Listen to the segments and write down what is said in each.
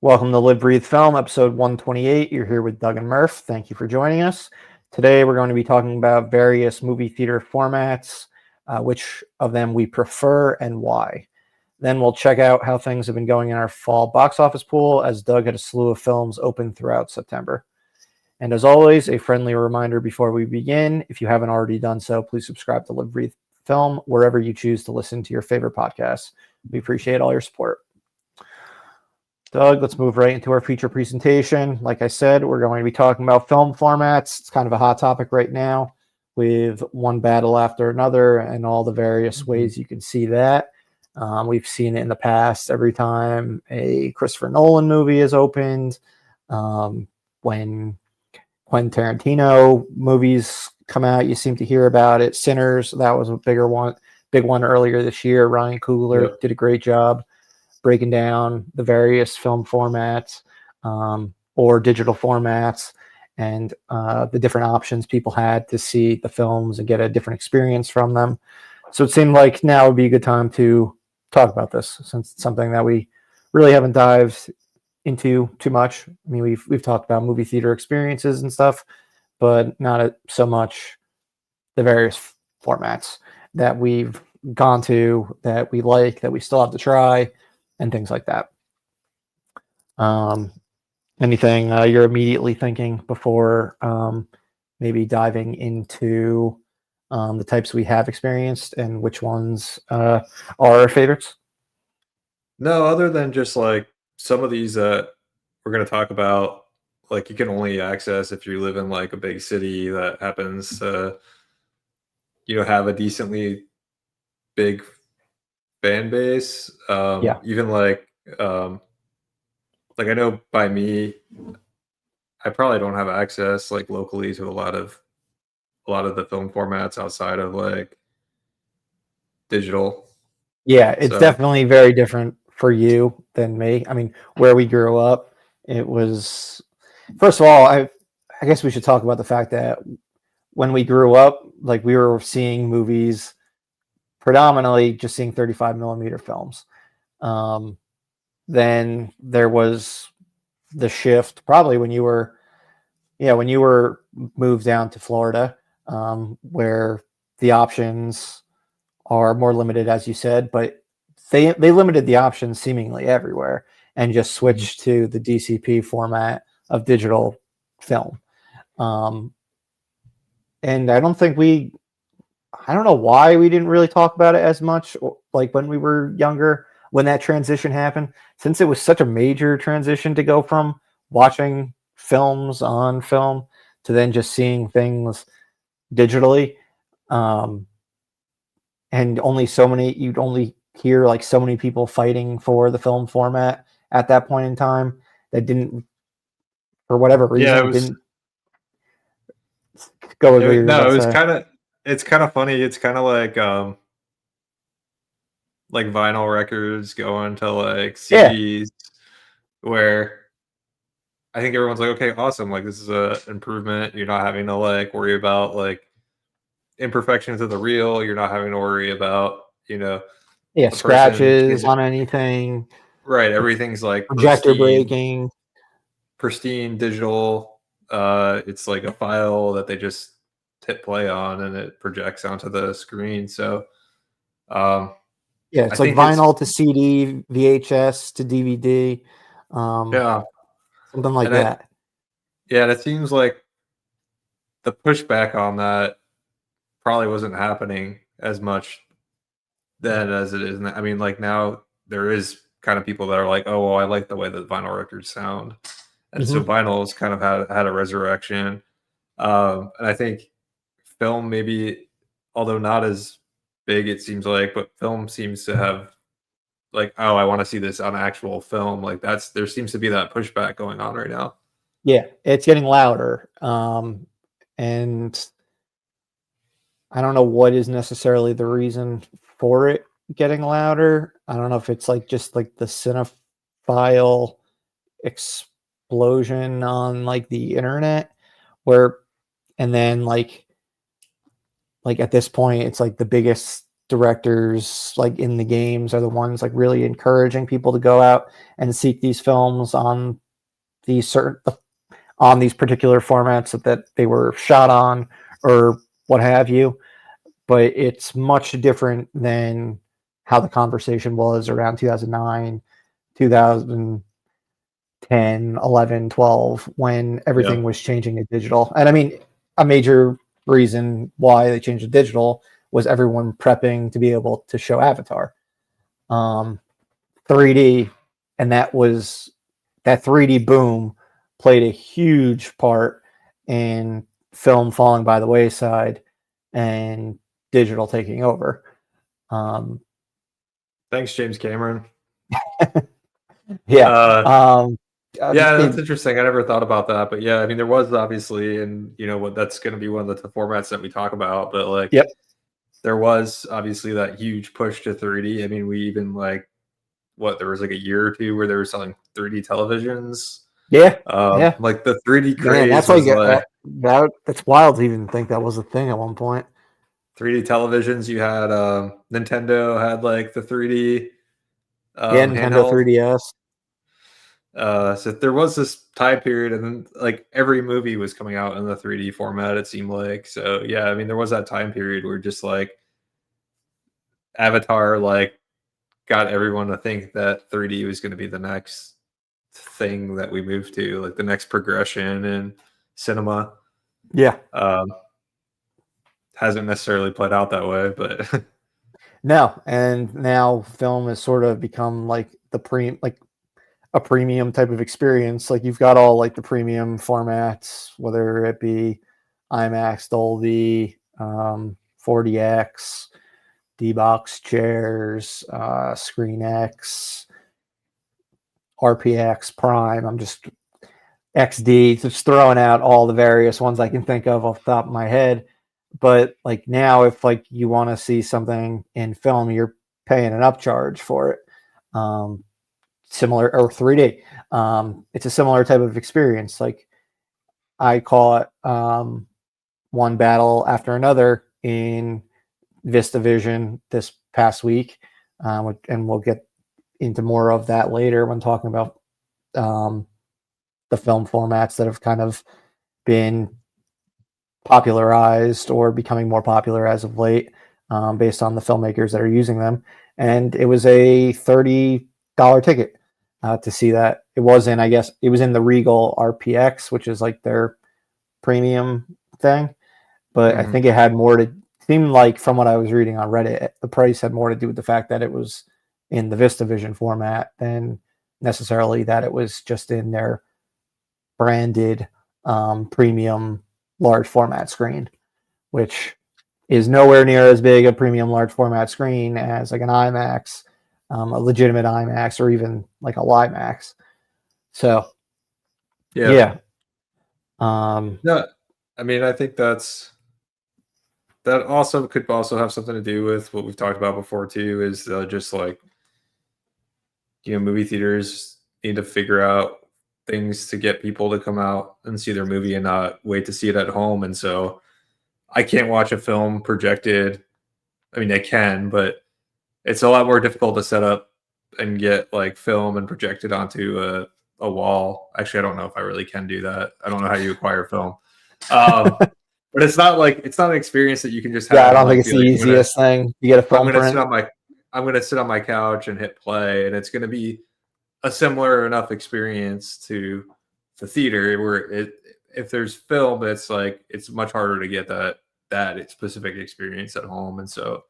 Welcome to Live Breathe Film, episode 128. You're here with Doug and Murph. Thank you for joining us. Today we're going to be talking about various movie theater formats, which of them we prefer and why. Then we'll check out how things have been going in our fall box office pool, as Doug had a slew of films open throughout September. And as always, a friendly reminder before we begin, if you haven't already done so, please subscribe to Live Breathe Film wherever you choose to listen to your favorite podcasts. We appreciate all your support. Doug, let's move right into our feature presentation. Like I said, we're going to be talking about film formats. It's kind of a hot topic right now with one battle after another and all the various ways you can see that. We've seen it in the past every time a Christopher Nolan movie is opened. When Quentin Tarantino movies come out, you seem to hear about it. Sinners, that was a big one earlier this year. Ryan Coogler did a great job breaking down the various film formats or digital formats and the different options people had to see the films and get a different experience from them. So it seemed like now would be a good time to talk about this, since it's something that we really haven't dived into too much. I mean, we've talked about movie theater experiences and stuff, but not so much the various formats that we've gone to, that we like, that we still have to try, and things like that. Anything you're immediately thinking before maybe diving into the types we have experienced and which ones are our favorites? No, other than just like some of these that we're going to talk about, like you can only access if you live in like a big city that happens to, have a decently big fan base. Even like I know by me, I probably don't have access like locally to a lot of the film formats outside of like digital. Yeah, it's definitely very different for you than me. I mean, where we grew up, it was, first of all, I guess we should talk about the fact that when we grew up, like we were seeing movies predominantly just seeing 35 millimeter films. Then there was the shift probably when you were moved down to Florida, where the options are more limited, as you said, but they limited the options seemingly everywhere and just switched to the DCP format of digital film. And I don't know why we didn't really talk about it as much, like when we were younger, when that transition happened, since it was such a major transition to go from watching films on film to then just seeing things digitally. And you'd only hear like so many people fighting for the film format at that point in time that didn't, for whatever reason, didn't go over. It's kind of funny. It's kind of like vinyl records going to like CDs, where I think everyone's like, okay, awesome. Like this is a improvement. You're not having to like worry about like imperfections of the reel. You're not having to worry about, scratches on anything. Right. Everything's like projector breaking, pristine digital. It's like a file that they just hit play on and it projects onto the screen. So, it's like vinyl to CD, VHS to DVD. Something like that. And it seems like the pushback on that probably wasn't happening as much then as it is now. I mean, like now there is kind of people that are like, oh, well, I like the way that vinyl records sound. And so vinyl's kind of had a resurrection. And I think film maybe, although not as big, it seems like, but film seems to have like, oh, I want to see this on actual film. Like there seems to be that pushback going on right now. Yeah, it's getting louder. And I don't know what is necessarily the reason for it getting louder. I don't know if it's like just like the cinephile explosion on like the internet, and then like at this point it's like the biggest directors like in the games are the ones like really encouraging people to go out and seek these films on these particular formats that they were shot on or what have you. But it's much different than how the conversation was around 2009, 2010, 11, 12, when everything Yeah. was changing to digital. And I mean, a major reason why they changed to digital was everyone prepping to be able to show Avatar. 3D, and that 3D boom played a huge part in film falling by the wayside and digital taking over. Thanks, James Cameron. Yeah. Yeah, that's interesting. I never thought about that, but yeah, I mean, there was obviously, and what that's going to be one of the formats that we talk about. But like, Yep. there was obviously that huge push to 3D. I mean, we even there was like a year or two where they were selling 3D televisions. Yeah. Like the 3D Man, craze that's was like that's wild to even think that was a thing at one point. 3D televisions. You had Nintendo had like the 3D Yeah, Nintendo handheld. 3DS. So there was this time period, and then like every movie was coming out in the 3D format. It seemed like so. Yeah, I mean, there was that time period where just like Avatar like got everyone to think that 3D was going to be the next thing that we moved to, like the next progression in cinema. Yeah. Hasn't necessarily played out that way, but No, and now film has sort of become like a premium type of experience. Like you've got all like the premium formats, whether it be IMAX, Dolby, 4DX, D-Box chairs, ScreenX, RPX, Prime. I'm just XD, just throwing out all the various ones I can think of off the top of my head. But like now, if like you want to see something in film, you're paying an upcharge for it. Similar or 3D. It's a similar type of experience. Like I caught one battle after another in VistaVision this past week, and we'll get into more of that later when talking about the film formats that have kind of been popularized or becoming more popular as of late, based on the filmmakers that are using them. And it was a $30 ticket to see that. It was in, I guess, it was in the Regal RPX, which is like their premium thing. But I think it had more to seem like, from what I was reading on Reddit, the price had more to do with the fact that it was in the VistaVision format than necessarily that it was just in their branded premium large format screen, which is nowhere near as big a premium large format screen as like an IMAX, a legitimate IMAX, or even like a LIMAX. So yeah. No, I mean, I think that also could also have something to do with what we've talked about before too, is just like movie theaters need to figure out things to get people to come out and see their movie and not wait to see it at home. And so I can't watch a film projected. I mean, I can, but it's a lot more difficult to set up and get like film and project it onto a wall. Actually, I don't know if I really can do that. I don't know how you acquire film. But it's not an experience that you can just have. Yeah, I don't and, think like, it's be the like, easiest thing. You get a film print. I'm gonna sit on my couch and hit play, and it's gonna be a similar enough experience to the theater where if there's film, it's like it's much harder to get that specific experience at home. And so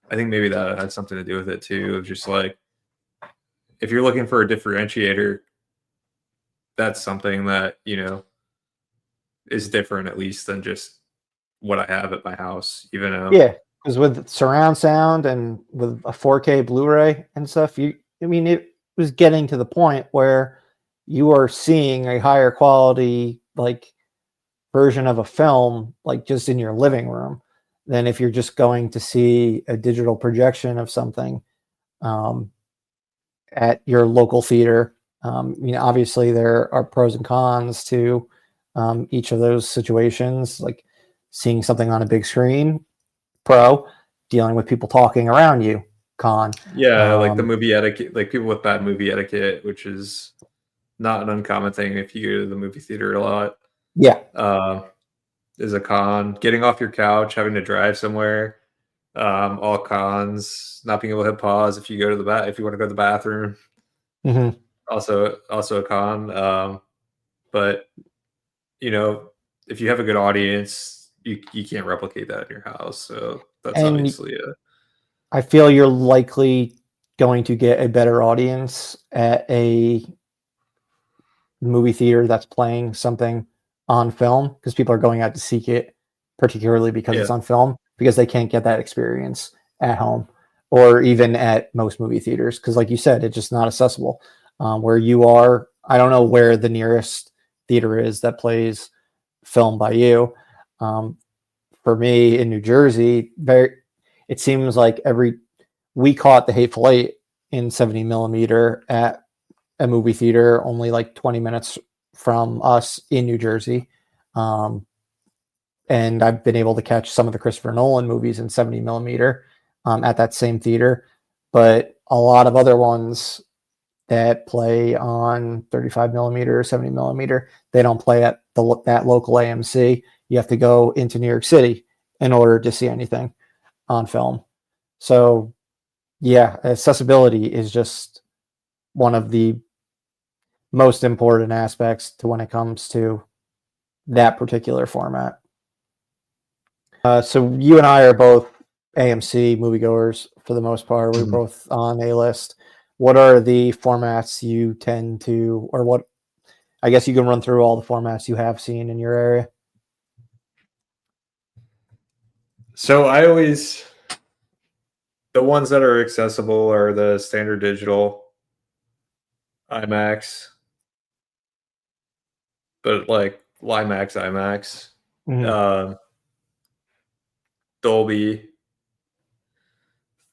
I think maybe that had something to do with it too, of just like if you're looking for a differentiator, that's something that is different at least than just what I have at my house, even though because with surround sound and with a 4K Blu-ray and stuff, it was getting to the point where you are seeing a higher quality like version of a film like just in your living room than if you're just going to see a digital projection of something at your local theater. Obviously there are pros and cons to each of those situations. Like seeing something on a big screen, pro. dealing with people talking around you con. Yeah, like the movie etiquette, like people with bad movie etiquette, which is not an uncommon thing if you go to the movie theater a lot. Yeah. Is a con. Getting off your couch, having to drive somewhere, all cons. Not being able to hit pause if you go to the if you want to go to the bathroom, Mm-hmm. also a con. But you know, if you have a good audience, you can't replicate that in your house. So that's And obviously a I feel you're likely going to get a better audience at a movie theater that's playing something on film because people are going out to seek it, particularly because yeah. it's on film, because they can't get that experience at home or even at most movie theaters. Because, like you said, it's just not accessible. Where you are, I don't know where the nearest theater is that plays film by you. For me in New Jersey, it seems like we caught the Hateful Eight in 70 millimeter at a movie theater only like 20 minutes from us in New Jersey. Um, and I've been able to catch some of the Christopher Nolan movies in 70 millimeter at that same theater. But a lot of other ones that play on 35 millimeter or 70 millimeter, they don't play at that local AMC. You have to go into New York City in order to see anything on film. So, yeah, accessibility is just one of the most important aspects to when it comes to that particular format. So you and I are both AMC moviegoers for the most part. We're both on a list. What are the formats you tend to, or what? I guess you can run through all the formats you have seen in your area. So the ones that are accessible are the standard digital IMAX, but like IMAX, Mm-hmm. um, Dolby,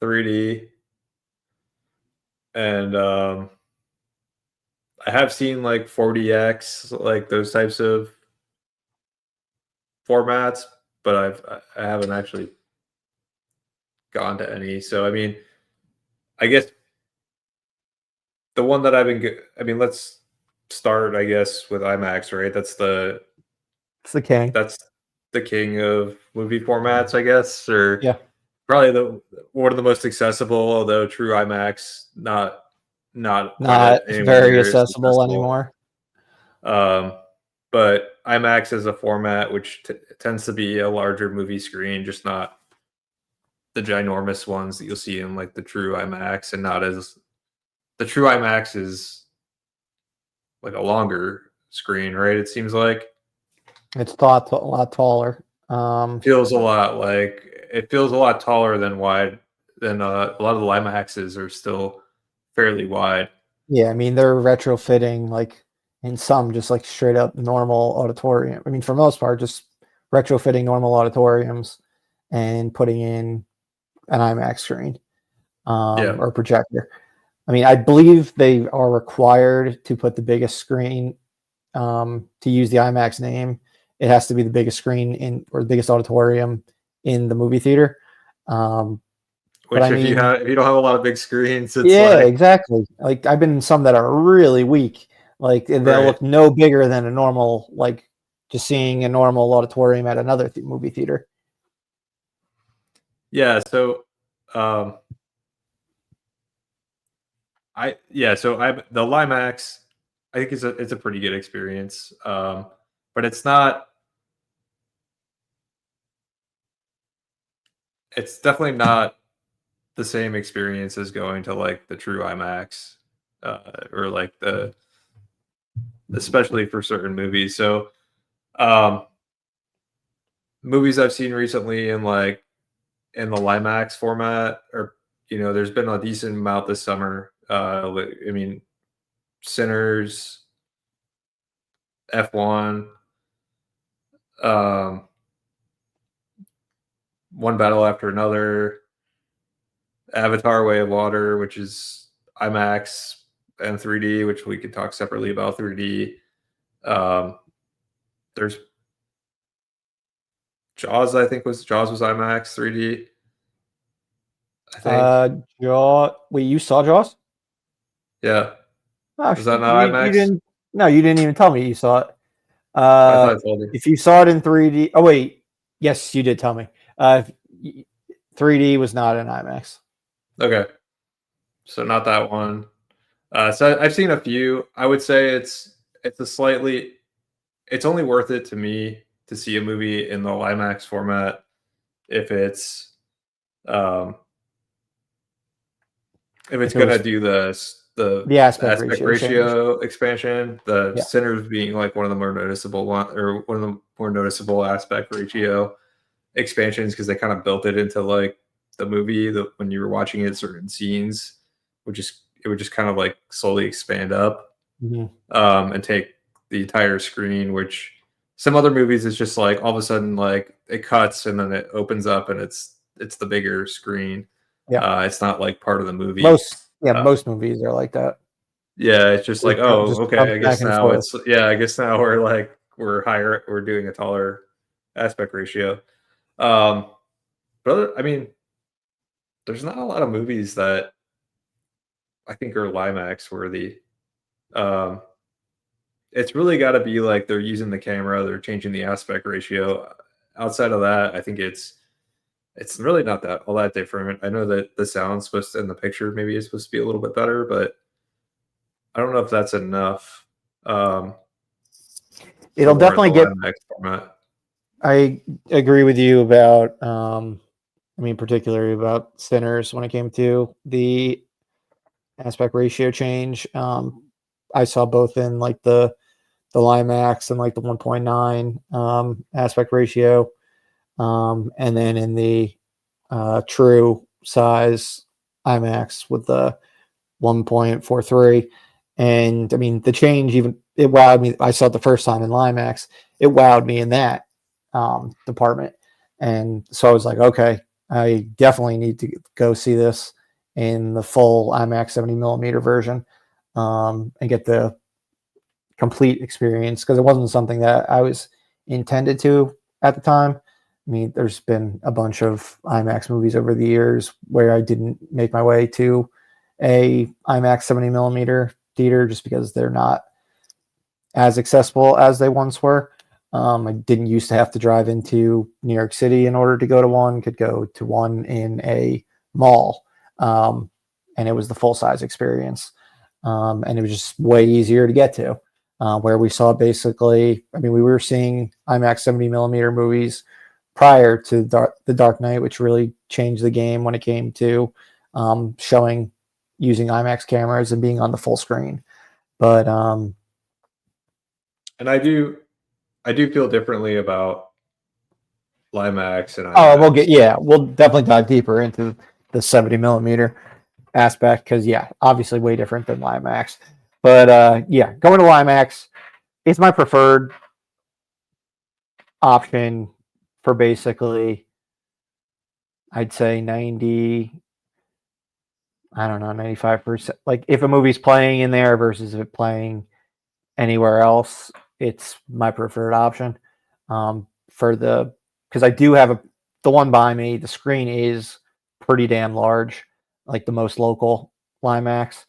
3D, and I have seen like 4DX, like those types of formats, but I haven't actually gone to any. So I mean, I guess the one that I mean, let's start, I guess, with IMAX, right? It's the king. That's the king of movie formats, I guess, or Yeah, probably the one of the most accessible, although true IMAX not quite not anywhere very near as accessible accessible. anymore. Um, but IMAX is a format which tends to be a larger movie screen, just not the ginormous ones that you'll see in like the true IMAX, and not as the true IMAX is like a longer screen, right? It seems like It's thought a lot taller. feels a lot like it feels a lot taller than wide than a lot of the IMAXs are still fairly wide. Yeah, I mean they're retrofitting like in some just like straight up normal auditorium. I mean for most part just retrofitting normal auditoriums and putting in an IMAX screen Yeah, or projector. I mean I believe they are required to put the biggest screen to use the IMAX name. It has to be the biggest screen in or the biggest auditorium in the movie theater. Um, but which I mean if you don't have a lot of big screens, it's yeah, like exactly. Like I've been in some that are really weak. Like they'll right. look no bigger than a normal, like just seeing a normal auditorium at another movie theater. Yeah, so um I the Limax I think it's a pretty good experience. But it's definitely not the same experience as going to like the true IMAX, or like the especially for certain movies. So um movies I've seen recently in the Limax format, or there's been a decent amount this summer. I mean, Sinners, F1, um, One Battle After Another, Avatar: Way of Water, which is IMAX and 3D, which we could talk separately about 3D. Um, there's Jaws. I think was IMAX 3D. I think. Wait, you saw Jaws? Yeah. Oh, Was that not you IMAX? didn't. No, you didn't even tell me you saw it. I thought I told you. If you saw it in 3D, oh wait, yes, you did tell me. 3D was not in IMAX. Okay. So not that one. So I've seen a few. I would say it's a slightly it's only worth it to me to see a movie in the IMAX format if um it's If it gonna was do the the aspect aspect ratio change, ratio expansion, the yeah. Sinners being like one of the more noticeable one or one of the more noticeable aspect ratio expansions because they kind of built it into like the movie that when you were watching it, certain scenes would just kind of like slowly expand up Mhm. and take the entire screen, which some other movies is just like all of a sudden like it cuts and then it opens up and it's the bigger screen. Yeah, It's not like part of the movie. most Uh, movies are like that. yeah, it's just like, oh, Just okay, jumps I back guess and now forth. it's yeah, I guess now we're like we're doing a taller aspect ratio. Um, but I mean, there's not a lot of movies that I think are Limax worthy. Um, it's really got to be like they're using the camera, they're changing the aspect ratio. Outside of that, I think it's really not that all that different. I know that the sound's supposed to, in the picture maybe is supposed to be a little bit better, but I don't know if that's enough It'll for the definitely get. Limax format. I agree with you about. I mean, particularly about Sinners when it came to the aspect ratio change. I saw both in like the Limax and like the 1.9 aspect ratio, and then in the true size IMAX with the 1.43. And I mean, the change even it wowed me. I saw it the first time in Limax. It wowed me in that department, and so I was like, okay, I definitely need to go see this in the full IMAX 70 millimeter version, and get the complete experience because it wasn't something that I was intended to at the time. I mean, there's been a bunch of IMAX movies over the years where I didn't make my way to a IMAX 70 millimeter theater just because they're not as accessible as they once were. I didn't used to have to drive into New York City in order to go to one. Could go to one in a mall, and it was the full size experience, and it was just way easier to get to. Where we saw basically, I mean, we were seeing IMAX 70 millimeter movies prior to the Dark Knight, which really changed the game when it came to showing using IMAX cameras and being on the full screen. But And I do feel differently about Limax and oh, IMAX. we'll definitely dive deeper into the 70 millimeter aspect because yeah, obviously way different than Limax. But yeah, going to Limax is my preferred option for basically, I'd say 90, I don't know, 95%. Like if a movie's playing in there versus if it playing anywhere else, it's my preferred option. For the because I do have the one by me. The screen is pretty damn large, like the most local Limax,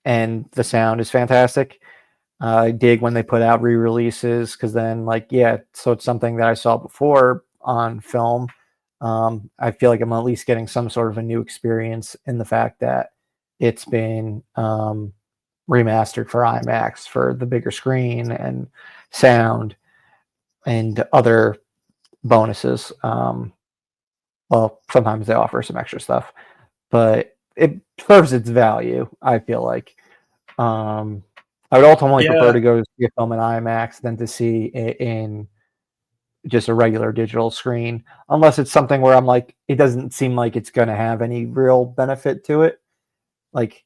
and the sound is fantastic. I dig when they put out re-releases because then, like, yeah, so it's something that I saw before on film. I feel like I'm at least getting some sort of a new experience in the fact that it's been remastered for IMAX for the bigger screen and sound and other bonuses. Well, sometimes they offer some extra stuff, but it serves its value. I feel like I would ultimately prefer Yeah, to go see a film in IMAX than to see it in just a regular digital screen, unless it's something where I'm like, it doesn't seem like it's going to have any real benefit to it, like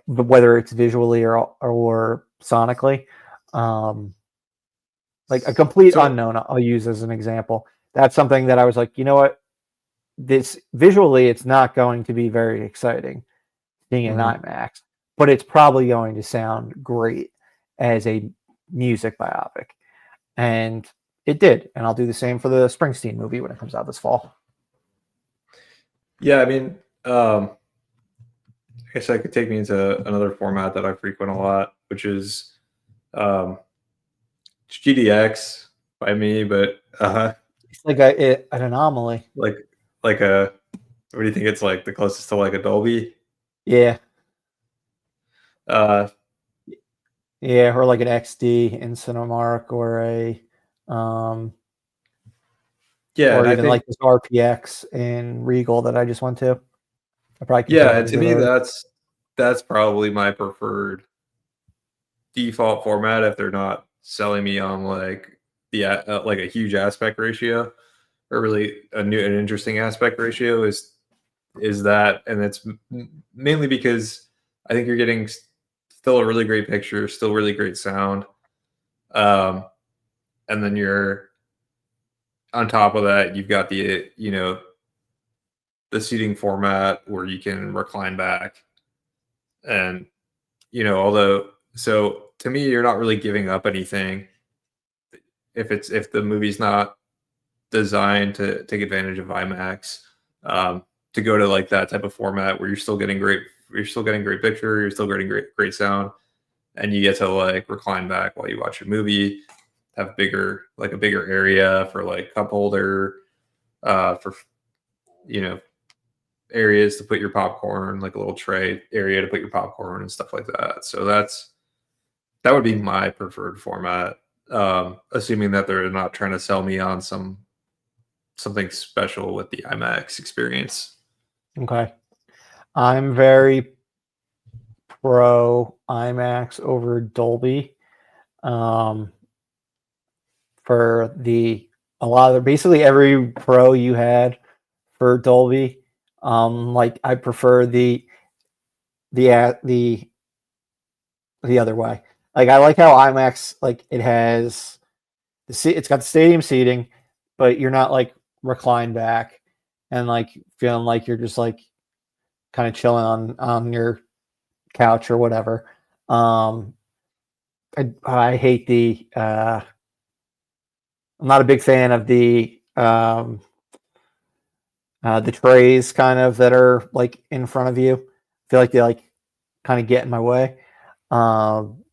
whether it's visually or sonically. Um, like a complete so unknown, I'll use as an example. That's something that I was like, you know what? This visually, it's not going to be very exciting being in mhm. IMAX, but it's probably going to sound great as a music biopic. And it did. And I'll do the same for the Springsteen movie when it comes out this fall. Yeah, I mean, I guess that could take me into another format that I frequent a lot, which is um, GDX by me, but It's like an anomaly. like like a what do you think it's like the closest to like a Dolby? Yeah, Uh, yeah, or like an XD in Cinemark, um, yeah, and or I even think like this RPX in Regal that I just went to. I probably can yeah, tell to you me those. that's probably my preferred default format if they're not selling me on like like a huge aspect ratio or really an interesting aspect ratio is that, and it's mainly because I think you're getting still a really great picture, still really great sound, um, and then you're on top of that, you've got the the seating format where you can recline back, and although so to me, you're not really giving up anything if the movie's not designed to take advantage of IMAX, um, to go to like that type of format where you're still getting great picture, you're still getting great sound, and you get to like recline back while you watch a movie, have a bigger area for like cup holder, for you know areas to put your popcorn, like a little tray area to put your popcorn and stuff like that. So that would be my preferred format, assuming that they're not trying to sell me on something special with the IMAX experience. Okay, I'm very pro IMAX over Dolby. Um, for a lot of basically every pro you had for Dolby. Like I prefer the the other way. Like I like how IMAX like it has it's got the stadium seating, but you're not like reclined back and like feeling like you're just like kind of chilling on your couch or whatever. Um, I hate I'm not a big fan of the trays kind of that are like in front of you. I feel like they like kind of get in my way. Um,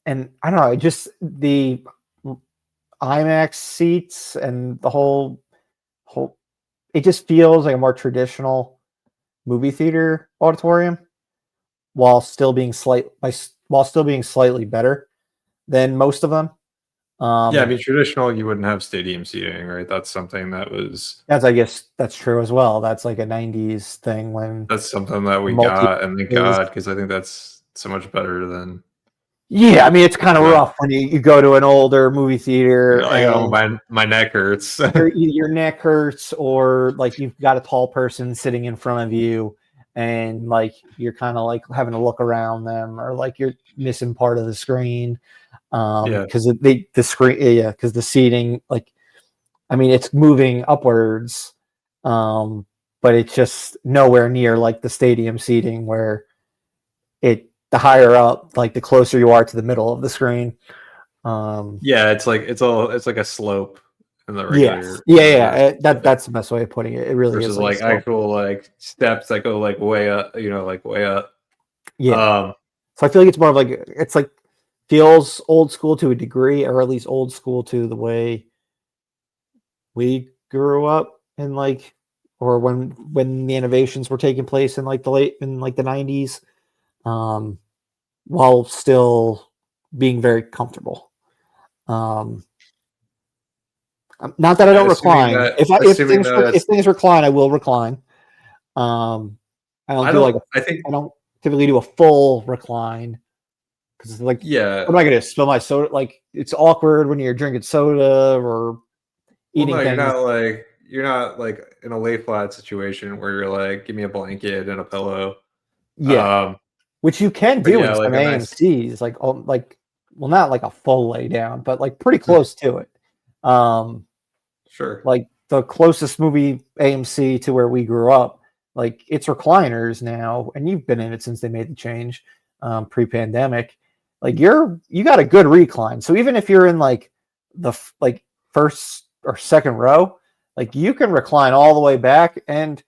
and I don't know, just the IMAX seats and the whole it just feels like a more traditional movie theater auditorium while still being while still being slightly better than most of them. Yeah, I Um, mean, traditional, you wouldn't have stadium seating, right? That's something that was I guess that's true as well. That's like a '90s thing when that's something that the we multi. got, and thank God, because I think that's so much better than Yeah, I mean it's kind of yeah. rough when you go to an older movie theater You're like, oh, and my neck hurts. your neck hurts or like you've got a tall person sitting in front of you and like you're kind of like having to look around them or like you're missing part of the screen Yeah, because the screen yeah because the seating like I mean it's moving upwards but it's just nowhere near like the stadium seating where the higher up like the closer you are to the middle of the screen. um yeah. It's like a slope in the Yes. regular Yeah, yeah. theater, yeah, That's the best way of putting it. It really is versus like a like slope. actual like steps that go like way up, like way up. Yeah. Um, So I feel like it's more of like it's like feels old school to a degree, or at least old school to the way we grew up in like or when the innovations were taking place in like the 90s, um, while still being very comfortable. Um, not that I don't recline. assuming that If it's things recline, I will recline. Um, I don't I do don't like a I think I don't typically do a full recline because like yeah. what am I gonna do? Spill my soda? Like it's awkward when you're drinking soda or Well, eating no, things. you're not like in a lay flat situation where you're like, give me a blanket and a pillow. Yeah, Um, which you can but do yeah, in some like a nice AMC's, like well, not like a full lay down, but like pretty close to it. Um, sure. like the closest movie AMC to where we grew up, like it's recliners now, and you've been in it since they made the change pre-pandemic. Like you got a good recline. So even if you're in like like first or second row, Like you can recline all the way back, and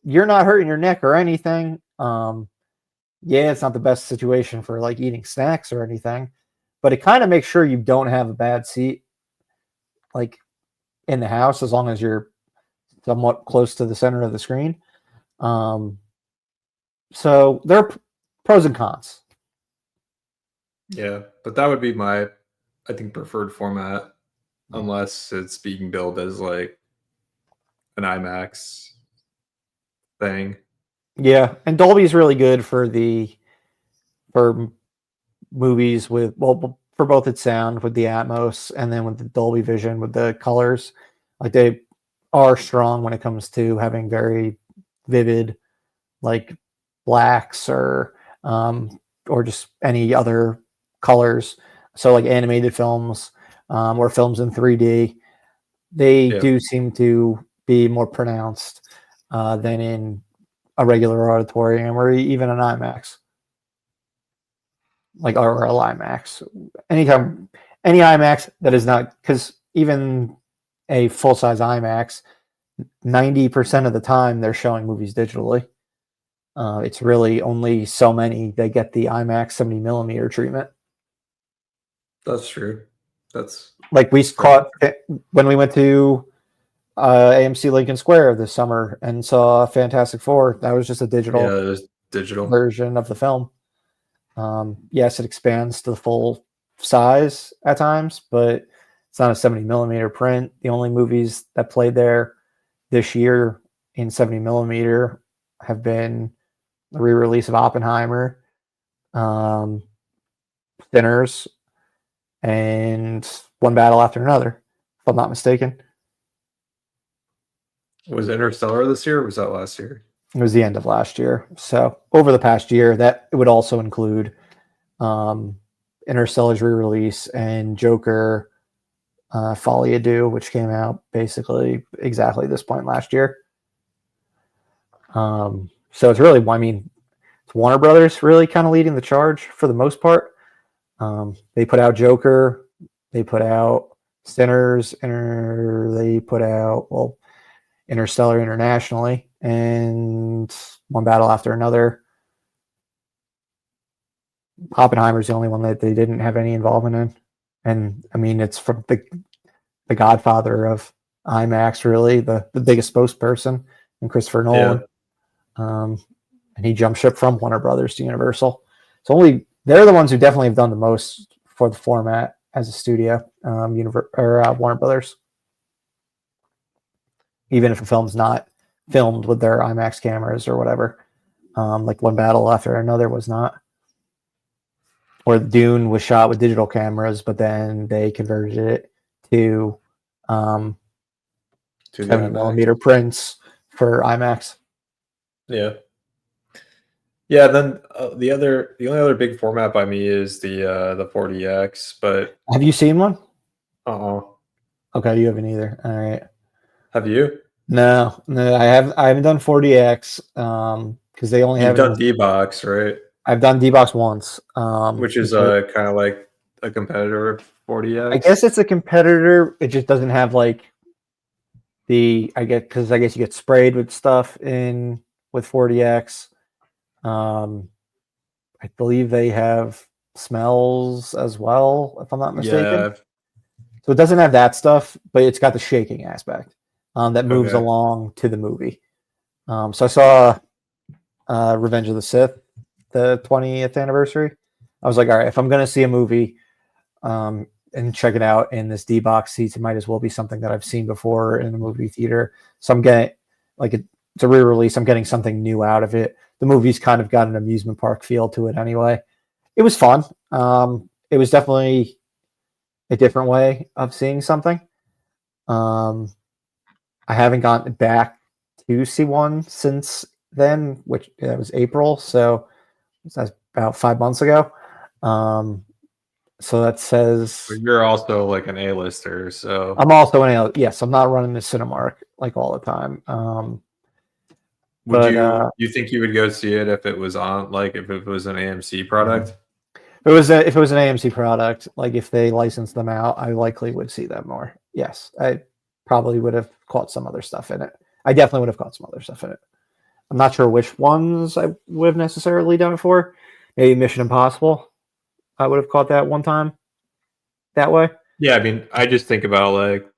you're not hurting your neck or anything. Yeah, it's not the best situation for like eating snacks or anything, but it kind of makes sure you don't have a bad seat like in the house as long as you're somewhat close to the center of the screen. Um, so there are pros and cons. Yeah, but that would be my, I think, preferred format, unless it's being billed as like an IMAX thing. Yeah, and Dolby's really good for movies with for both its sound with the Atmos and then with the Dolby Vision with the colors. Like they are strong when it comes to having very vivid like blacks or just any other colors. So like animated films or films in 3D, they Yeah, do seem to be more pronounced than in a regular auditorium or even an IMAX, like or a IMAX. Anytime, any IMAX that is not because even a full size IMAX, 90% of the time they're showing movies digitally. It's really only so many that get the IMAX 70 millimeter treatment. that's true. That's Like we very caught when we went to AMC Lincoln Square this summer and saw Fantastic Four. That was just a yeah, digital it is digital. version of the film. Yes, it expands to the full size at times, but it's not a 70 millimeter print. The only movies that played there this year in 70 millimeter have been the re-release of Oppenheimer, um, Sinners, and One Battle After Another, if I'm not mistaken. Was Interstellar this year or was that last year? It was the end of last year. So over the past year, that it would also include um, Interstellar's re-release and Joker Folie à Deux, which came out basically exactly this point last year. So it's really, I mean, it's Warner Brothers really kind of leading the charge for the most part. They put out Joker, they put out Sinners, they put out Interstellar internationally, and One Battle After Another. Oppenheimer's the only one that they didn't have any involvement in, and I mean it's from the Godfather of IMAX, really the biggest spokesperson, and Christopher Nolan. Yeah, And he jumped ship from Warner Brothers to Universal. So only they're the ones who definitely have done the most for the format as a studio, Warner Brothers. Even if a film's not filmed with their IMAX cameras or whatever, like One Battle After Another was not, or Dune was shot with digital cameras, but then they converted it to to the 70 IMAX. millimeter prints for IMAX. Yeah, yeah. Then the only other big format by me is the 40X. But Have you seen one? uh, Okay, you haven't either. All right. have you? No, I haven't done 40X because they only You've have it done in, D-Box, right? I've done D-Box once. Which is kind of like a competitor of I guess 40X. it's a competitor. It just doesn't have like I guess you get sprayed with stuff in with 40X. I believe they have smells as well, if I'm not mistaken. Yeah. So it doesn't have that stuff, but it's got the shaking aspect that moves Okay. along to the movie. So I saw Revenge of the Sith, the 20th anniversary. I was like, all right, if I'm going to see a movie and check it out in this D-Box seats, it might as well be something that I've seen before in a movie theater. So I'm getting, like, it's a re-release. I'm getting something new out of it. The movie's kind of got an amusement park feel to it anyway. It was fun. It was definitely a different way of seeing something. I haven't gotten back to see one since then, which was April. So that's about 5 months ago. So that says But you're also like an A-lister, so I'm also yes, I'm not running the Cinemark like all the time. would But you think you would go see it if it was on, like if it was an AMC product? if it was an AMC product, like if they licensed them out, I likely would see them more. Yes, probably would have caught some other stuff in it. I definitely would have caught some other stuff in it. I'm not sure which ones I would have necessarily done it for. Maybe Mission Impossible. I would have caught that one time that way. Yeah, I mean, I just think about like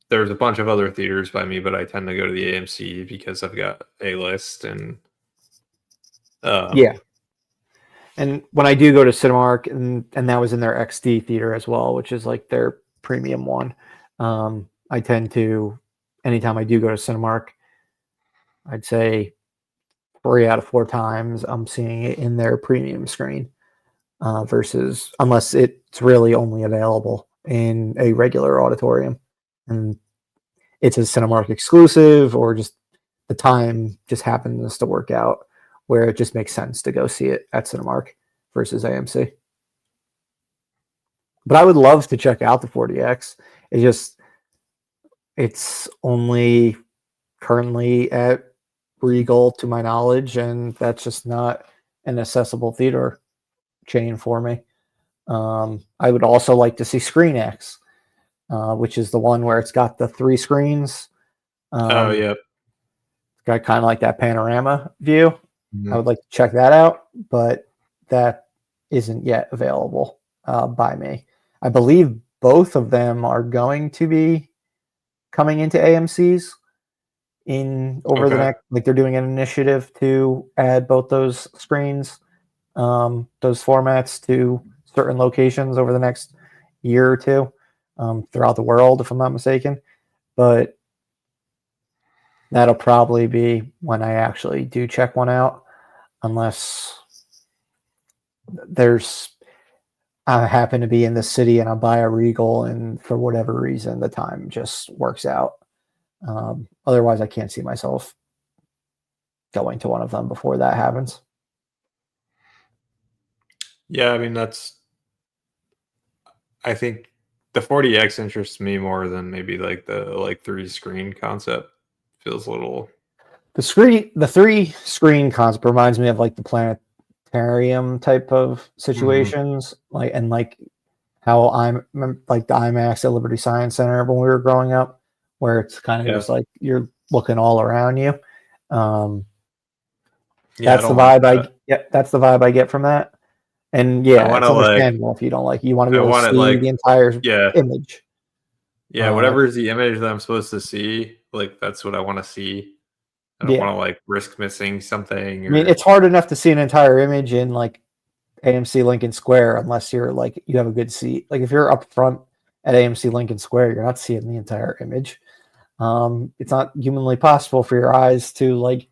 there's a bunch of other theaters by me, but I tend to go to the AMC because I've got a list and Yeah. And when I do go to Cinemark, and that was in their XD theater as well, which is like their premium one, I tend to, anytime I do go to Cinemark, I'd say 3 out of 4 times I'm seeing it in their premium screen, versus unless it's really only available in a regular auditorium, and it's a Cinemark exclusive, or just the time just happens to work out where it just makes sense to go see it at Cinemark versus AMC. But I would love to check out the 40X. It's only currently at Regal to my knowledge, and that's just not an accessible theater chain for me. I would also like to see ScreenX, which is the one where it's got the 3 screens. oh yeah, Got kind of like that panorama view. mm-hmm. I would like to check that out, but that isn't yet available by me. I believe both of them are going to be coming into AMC's over the next, like they're doing an initiative to add both those screens, those formats to certain locations over the next year or two, throughout the world, if I'm not mistaken. But that'll probably be when I actually do check one out, unless I happen to be in the city and I buy a Regal, and for whatever reason the time just works out. Otherwise, I can't see myself going to one of them before that happens. Yeah, I mean I think the 40X interests me more than maybe like the 3 screen concept. Feels a little. The 3 screen concept reminds me of like the planetarium type of situations, like how I'm like the IMAX at Liberty Science Center when we were growing up, where it's kind of just like you're looking all around you. That's the vibe that's the vibe I get from that. And yeah, it's understandable if you don't like. You want to be able to see the entire image. Yeah, whatever is the image that I'm supposed to see, like that's what I want to see. I don't want to like risk missing something. I mean, it's hard enough to see an entire image in like AMC Lincoln Square unless you're like you have a good seat. Like if you're up front at AMC Lincoln Square, you're not seeing the entire image. It's not humanly possible for your eyes to like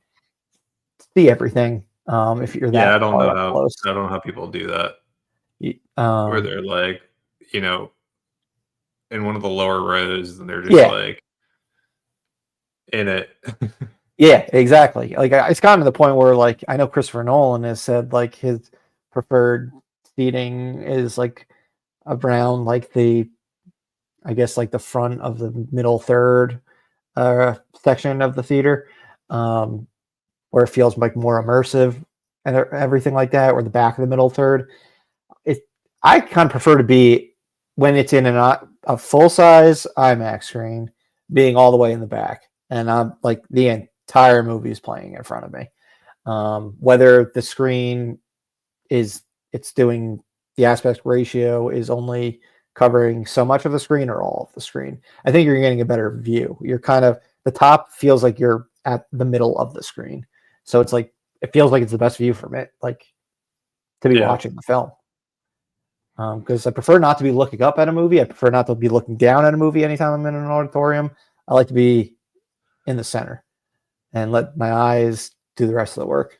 see everything. If you're that I don't far know up close. I don't know how people do that. Where they're like, in one of the lower rows, and they're just like in it. Yeah, exactly. Like it's gotten to the point where like I know Christopher Nolan has said like his preferred seating is like around like I guess like the front of the middle third section of the theater, where it feels like more immersive and everything like that, or the back of the middle third. I kind of prefer to be when it's in a full size IMAX screen, being all the way in the back, and I'm like the entire movie is playing in front of me. Whether the screen it's doing the aspect ratio is only covering so much of the screen or all of the screen, I think you're getting a better view. You're kind of, the top feels like you're at the middle of the screen. So it's like, it feels like it's the best view from it, like to be watching the film. Because I prefer not to be looking up at a movie. I prefer not to be looking down at a movie anytime I'm in an auditorium. I like to be in the center and let my eyes do the rest of the work.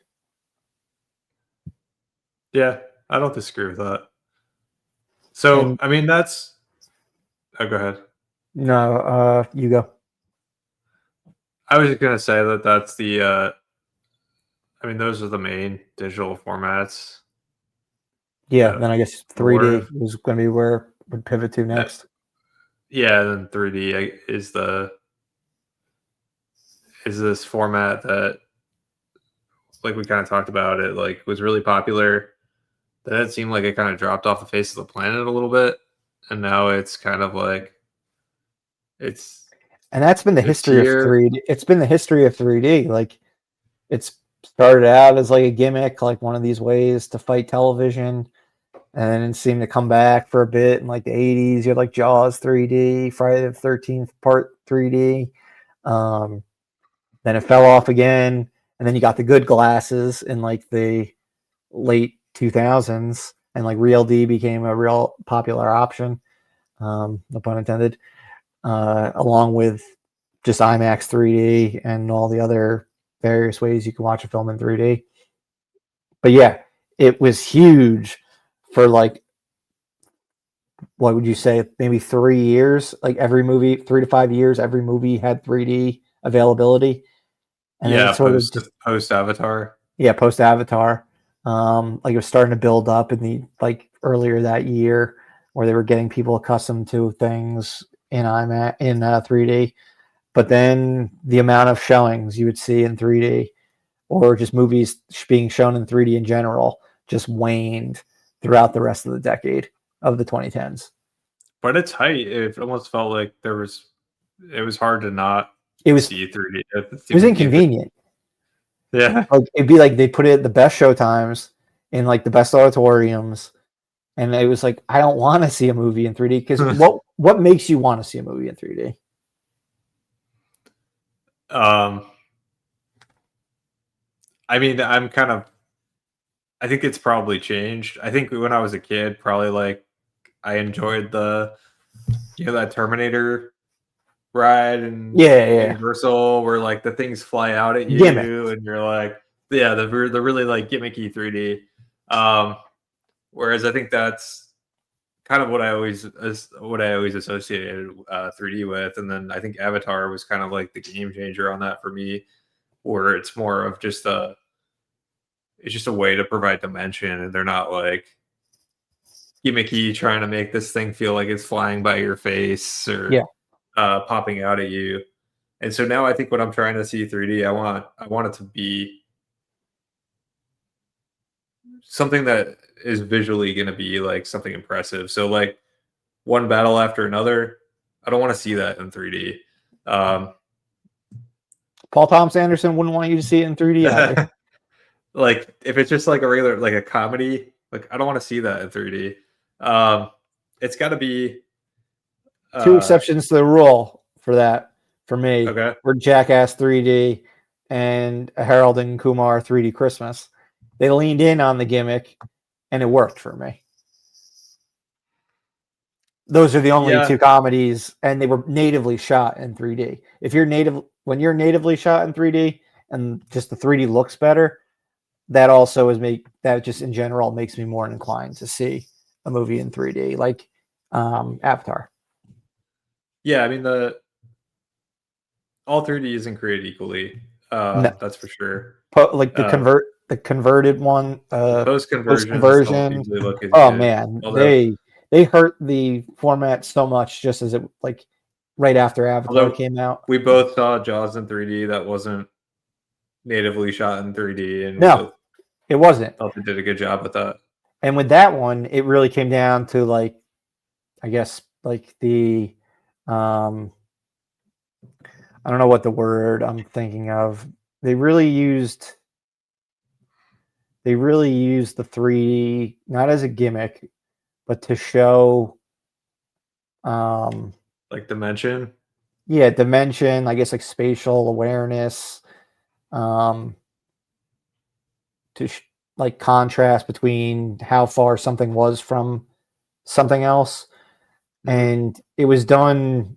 Yeah, I don't disagree with that. So, I mean, that's. Oh, go ahead. No, you go. I was just gonna say that's the. I mean, those are the main digital formats. Yeah, then I guess 3D was going to be where it would pivot to next. Yeah, then 3D is this format that, like we kind of talked about it, like was really popular. Then it seemed like it kind of dropped off the face of the planet a little bit, and now it's kind of like It's And that's been the this history of year. 3D. It's been the history of 3D. Like it's started out as like a gimmick, like one of these ways to fight television, and then it seemed to come back for a bit in like the 80s. You had like Jaws 3D, Friday the 13th Part 3D. Um, then it fell off again, and then you got the good glasses in like the late 2000s, and like Real D became a real popular option. No pun intended. Along with just IMAX 3D and all the other various ways you can watch a film in 3D. But yeah, it was huge for like, what would you say, maybe 3 years? Like every movie, 3 to 5 years, every movie had 3D availability. And then it Yeah, sort of just, post Avatar. yeah, post Avatar. Like it was starting to build up in the like earlier that year where they were getting people accustomed to things in IMAX in 3D. But then the amount of showings you would see in 3D or just movies being shown in 3D in general just waned throughout the rest of the decade of the 2010s. But it's height. It almost felt like it was hard to not It was see 3D. it was inconvenient. Yeah. Like it'd be like they put it at the best show times in like the best auditoriums, and it was like I don't want to see a movie in 3D because what makes you want to see a movie in 3D? I mean, I think it's probably changed. I think when I was a kid, probably like I enjoyed that Terminator ride and Yeah. Universal where like the things fly out at you Gimmick. and you're like, yeah, the really like gimmicky 3D. Whereas I think that's kind of what I always associated 3D with, and then I think Avatar was kind of like the game changer on that for me, where it's more of it's just a way to provide dimension, and they're not like gimmicky trying to make this thing feel like it's flying by your face or popping out at you. And so now I think when I'm trying to see 3D, I want it to be something that is visually going to be like something impressive. So like one battle after another, I don't want to see that in 3D. Paul Thomas Anderson wouldn't want you to see it in 3D either. Like if it's just like a regular like a comedy, like I don't want to see that in 3D. It's got to be Two exceptions to the rule for that for me okay. were Jackass 3D and a Harold and Kumar 3D Christmas. They leaned in on the gimmick, and it worked for me. Those are the only two comedies, and they were natively shot in 3D. When you're natively shot in 3D, and just the 3D looks better, that also that just in general makes me more inclined to see a movie in 3D, like Avatar. Yeah, I mean all 3D isn't created equally. No. That's for sure. Like the converted one, post conversions don't conversion. usually look as Oh good. man, Although they hurt the format so much just as it like right after Avatar came out. We both saw Jaws in 3D that wasn't natively shot in 3D, and no, it wasn't. Felt they did a good job with that. And with that one, it really came down to like, I guess like the I don't know what the word I'm thinking of. They really used the 3D not as a gimmick, but to show like dimension. Yeah, dimension, I guess like spatial awareness, to like contrast between how far something was from something else. Mm-hmm. And it was done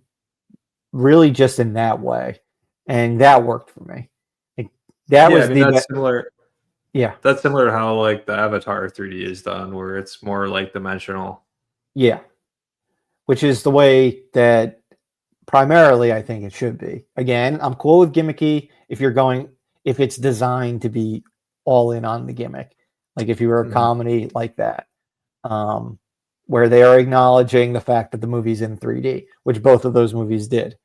really just in that way. And that worked for me. Like, that's similar. Yeah. That's similar to how like the Avatar 3D is done, where it's more like dimensional. Yeah. Which is the way that primarily I think it should be. Again, I'm cool with gimmicky if it's designed to be all in on the gimmick. Like if you were a comedy like that, where they are acknowledging the fact that the movie's in 3D, which both of those movies did.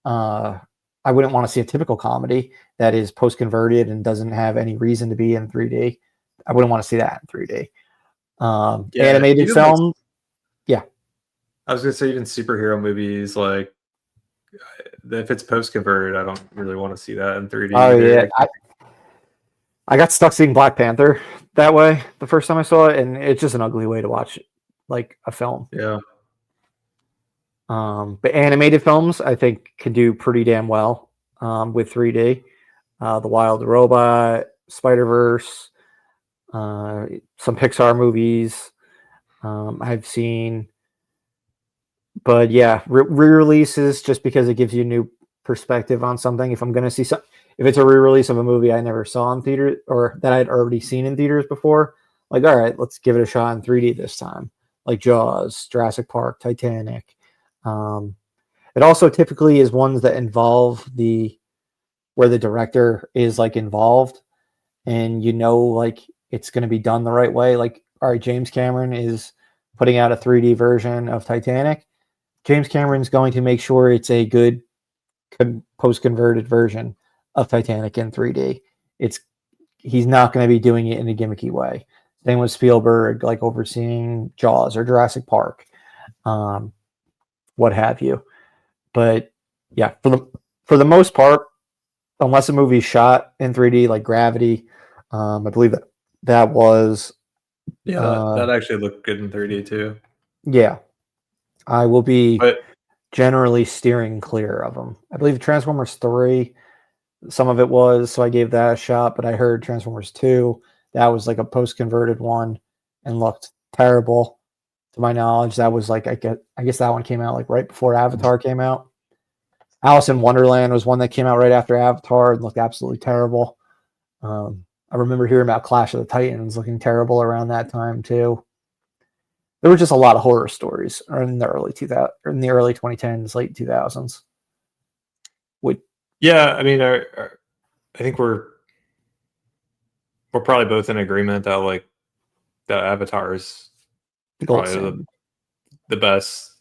I wouldn't want to see a typical comedy that is post-converted and doesn't have any reason to be in 3D. I wouldn't want to see that in 3D. Animated film, I was gonna say even superhero movies like if it's post converted, I don't really want to see that in 3D Oh either. yeah, I got stuck seeing Black Panther that way the first time I saw it, and it's just an ugly way to watch like a film. Yeah. But animated films, I think, can do pretty damn well with 3D. The Wild Robot, Spider Verse, some Pixar movies I've seen. But yeah, re-releases just because it gives you a new perspective on something. If I'm going to see some, if it's a re-release of a movie I never saw in theater or that I'd already seen in theaters before, like, all right, let's give it a shot in 3D this time. Like Jaws, Jurassic Park, Titanic. It also typically is ones that involve where the director is like involved, and like it's going to be done the right way. Like, all right, James Cameron is putting out a 3D version of Titanic. James Cameron's going to make sure it's a good post-converted version of Titanic in 3D. He's not going to be doing it in a gimmicky way. Same with Spielberg, like overseeing Jaws or Jurassic Park, what have you. But yeah, for the most part, unless a movie's shot in 3D, like Gravity, I believe that was that actually looked good in 3D too. Yeah, I will be But generally steering clear of them. I believe Transformers 3, some of it was, so I gave that a shot, but I heard Transformers 2, that was like a post-converted one and looked terrible to my knowledge. That was like, I guess that one came out like right before Avatar came out. Alice in Wonderland was one that came out right after Avatar and looked absolutely terrible. I remember hearing about Clash of the Titans looking terrible around that time too. There were just a lot of horror stories in the early 2010s, late 2000s. yeah, I mean, I think we're probably both in agreement that like the Avatar is probably the best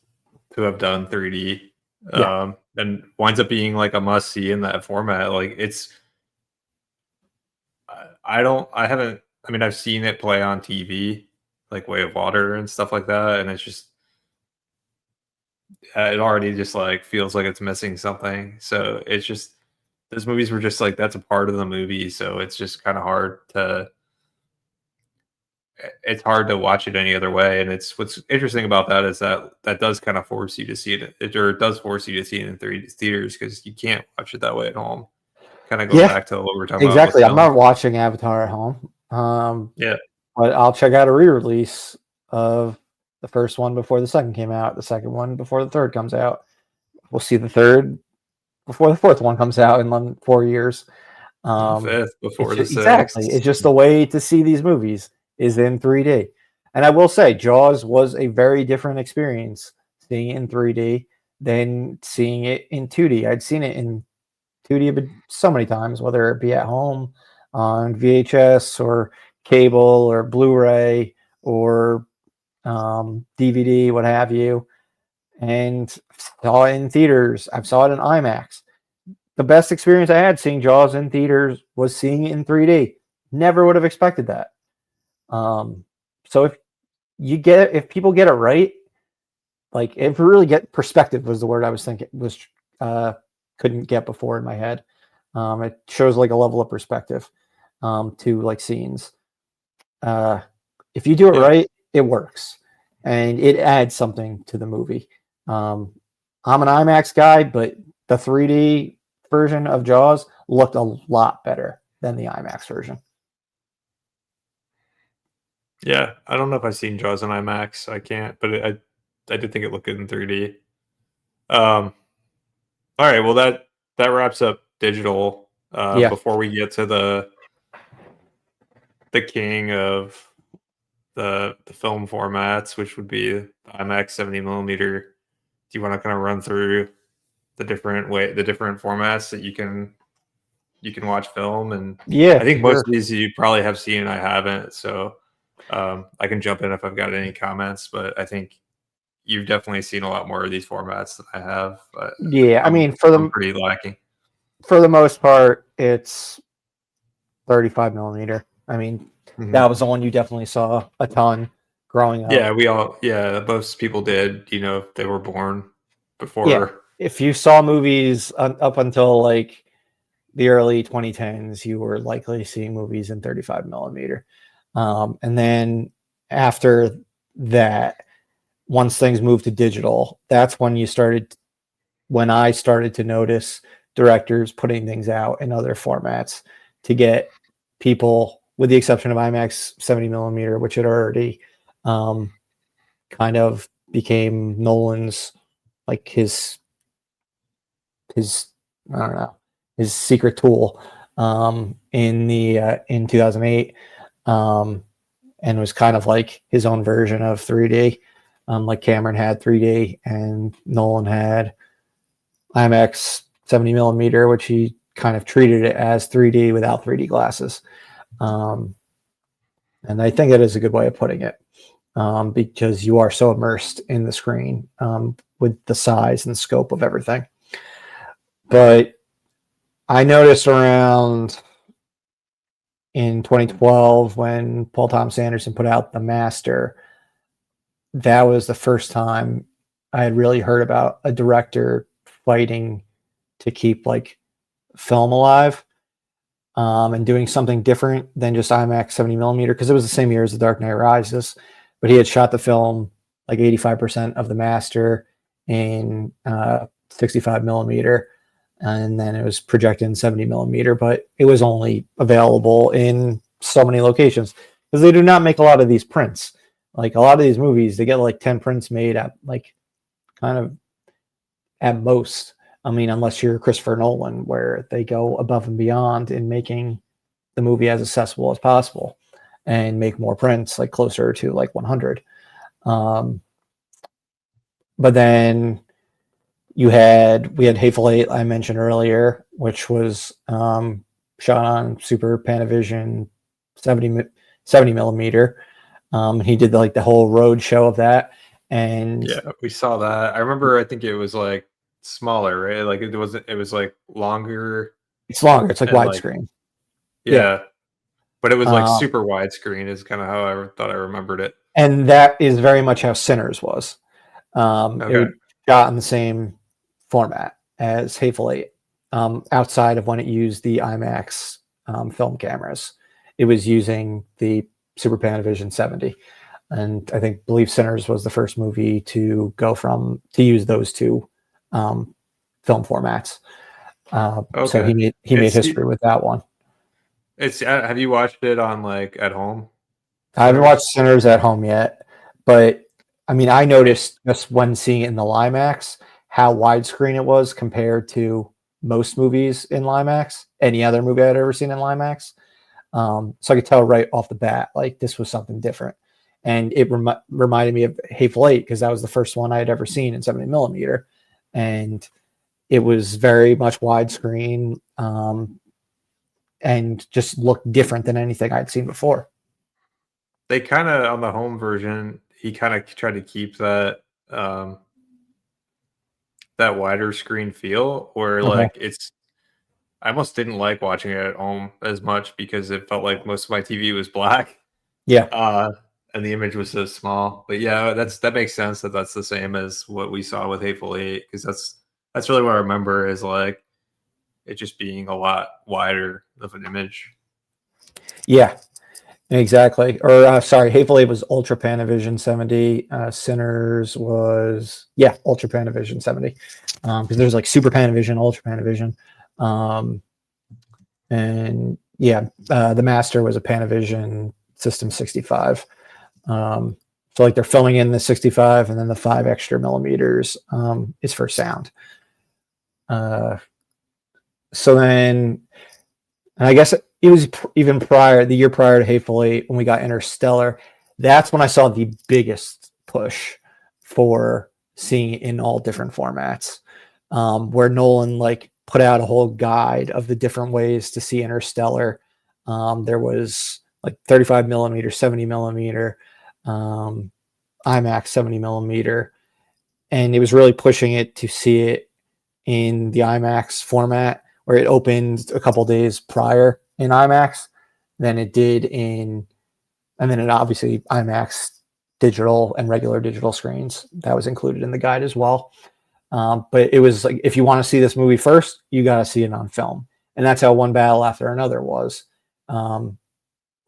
to have done 3D. Yeah. And winds up being like a must see in that format. Like I haven't, I mean, I've seen it play on TV, like Way of Water and stuff like that. And it's just, it already just like feels like it's missing something. So it's just, those movies were just like, that's a part of the movie. So it's just kind of it's hard to watch it any other way. And it's what's interesting about that is that does kind of force you to see it, or it does force you to see it in 3D theaters because you can't watch it that way at home. Kind of going back to what we were talking about with exactly. I'm film. not watching Avatar at home. Yeah. But I'll check out a re-release of the first one before the second came out, the second one before the third comes out. We'll see the third before the fourth one comes out in 4 years. Fifth before the sixth. Exactly. It's just the way to see these movies is in 3D. And I will say, Jaws was a very different experience seeing it in 3D than seeing it in 2D. I'd seen it in 2D so many times, whether it be at home on VHS or cable or Blu-ray or DVD, what have you, and saw it in theaters. I saw it in IMAX. The best experience I had seeing Jaws in theaters was seeing it in 3D. Never would have expected that. So if people get it right, like if you really get perspective was the word I was thinking couldn't get before in my head. It shows like a level of perspective to like scenes. If you do it right, it works, and it adds something to the movie. I'm an IMAX guy, but the 3D version of Jaws looked a lot better than the IMAX version. Yeah, I don't know if I've seen Jaws in IMAX. I can't, but I did think it looked good in 3D. All right, well that wraps up digital. Before we get to the king of the film formats, which would be the IMAX 70 millimeter, do you want to kind of run through the different formats that you can watch film? And I think most of these you probably have seen and I haven't, so I can jump in if I've got any comments, but I think you've definitely seen a lot more of these formats than I have. But I mean, I'm pretty lacking. For the most part, it's 35 millimeter. I mean, that was the one you definitely saw a ton growing up. Yeah, most people did. They were born before if you saw movies up until like the early 2010s, you were likely seeing movies in 35 millimeter. And then after that, once things moved to digital, that's when I started to notice directors putting things out in other formats to get people, with the exception of IMAX 70 millimeter, which had already kind of became Nolan's, like his I don't know, his secret tool in 2008, and was kind of like his own version of 3D. Like Cameron had 3D and Nolan had IMAX 70 millimeter, which he kind of treated it as 3D without 3D glasses. And I think that is a good way of putting it, because you are so immersed in the screen with the size and scope of everything. But I noticed around in 2012 when Paul Thomas Anderson put out The Master, that was the first time I had really heard about a director fighting to keep like film alive, and doing something different than just IMAX 70 millimeter, because it was the same year as The Dark Knight Rises, but he had shot the film like 85% of The Master in 65 millimeter, and then it was projected in 70 millimeter, but it was only available in so many locations because they do not make a lot of these prints. Like a lot of these movies, they get like 10 prints made at like kind of at most. I mean, unless you're Christopher Nolan, where they go above and beyond in making the movie as accessible as possible and make more prints, like closer to like 100. But then we had Hateful Eight, I mentioned earlier, which was shot on Super Panavision 70 millimeter. He did like the whole road show of that. And yeah, we saw that. I remember, I think it was like smaller, right? Like it was like longer. It's longer. It's like and like widescreen. yeah, but it was like Uh, super widescreen is kind of how I thought I remembered it. and that is very much how Sinners was. It Okay. would shot in the same format as Hateful Eight, outside of when it used the IMAX film cameras. It was using the Super Panavision 70. And I believe Sinners was the first movie to use those two film formats. So Okay. he made history with that one. It's have you watched it on like at home? I haven't watched Sinners? Sinners at home yet, but I mean, I noticed just when seeing it in the IMAX how widescreen it was compared to most movies in IMAX, any other movie I'd ever seen in IMAX. So I could tell right off the bat, like this was something different. And it reminded me of Hateful Eight because that was the first one I had ever seen in 70 millimeter. And it was very much widescreen, and just looked different than anything I'd seen before. They kind of on the home version, he kind of tried to keep that wider screen feel, or Okay. like I almost didn't like watching it at home as much because it felt like most of my TV was black, Yeah. uh, and the image was so small. But yeah, that makes sense that that's the same as what we saw with Hateful Eight, because that's really what I remember is like it just being a lot wider of an image. Yeah. Exactly. Or sorry, Hateful Eight was Ultra Panavision 70. Sinners was Ultra Panavision 70. Because there's like Super Panavision, Ultra Panavision. And the Master was a Panavision System 65. So like they're filming in the 65 and then the 5 extra millimeters is for sound. So then, and I guess it was even the year prior to Hateful Eight when we got Interstellar. That's when I saw the biggest push for seeing it in all different formats, where Nolan like put out a whole guide of the different ways to see Interstellar. There was like 35 millimeter, 70 millimeter, IMAX 70 millimeter, and it was really pushing it to see it in the IMAX format, where it opened a couple days prior in IMAX than it did and then it obviously IMAX digital and regular digital screens. That was included in the guide as well. But it was like, if you want to see this movie first, you got to see it on film. And that's how One Battle After Another was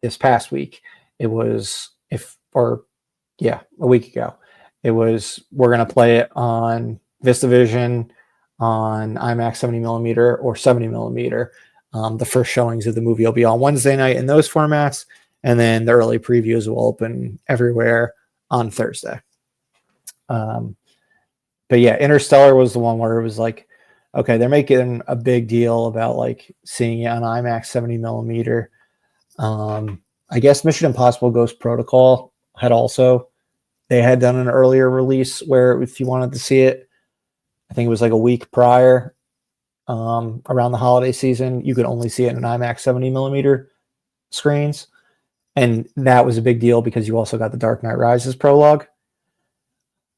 this past week. It was, a week ago. It was, we're going to play it on VistaVision, on IMAX 70 millimeter or 70 millimeter. The first showings of the movie will be on Wednesday night in those formats. And then the early previews will open everywhere on Thursday. But yeah, Interstellar was the one where it was like, okay, they're making a big deal about like seeing it on IMAX 70 millimeter. I guess Mission Impossible Ghost Protocol they had done an earlier release where if you wanted to see it, I think it was like a week prior, around the holiday season, you could only see it in IMAX 70 millimeter screens. And that was a big deal because you also got the Dark Knight Rises prologue.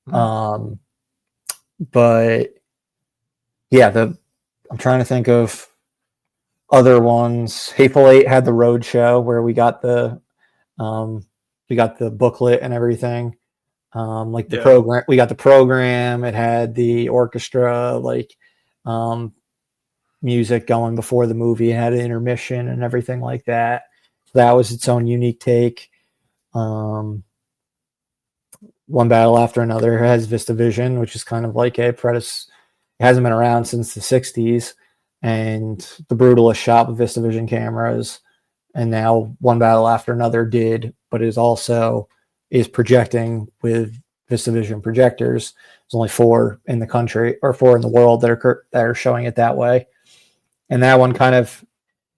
But yeah, I'm trying to think of other ones. Hateful Eight had the road show where we got the booklet and everything. The program, we got the program. It had the orchestra, music going before the movie. It had an intermission and everything like that. So that was its own unique take. One Battle After Another has VistaVision, which is kind of like a predator. It hasn't been around since the 60s, and the Brutalist shot with VistaVision cameras. And now One Battle After Another did, but is projecting with VistaVision projectors. There's only 4 in the country, or 4 in the world that are showing it that way. And that one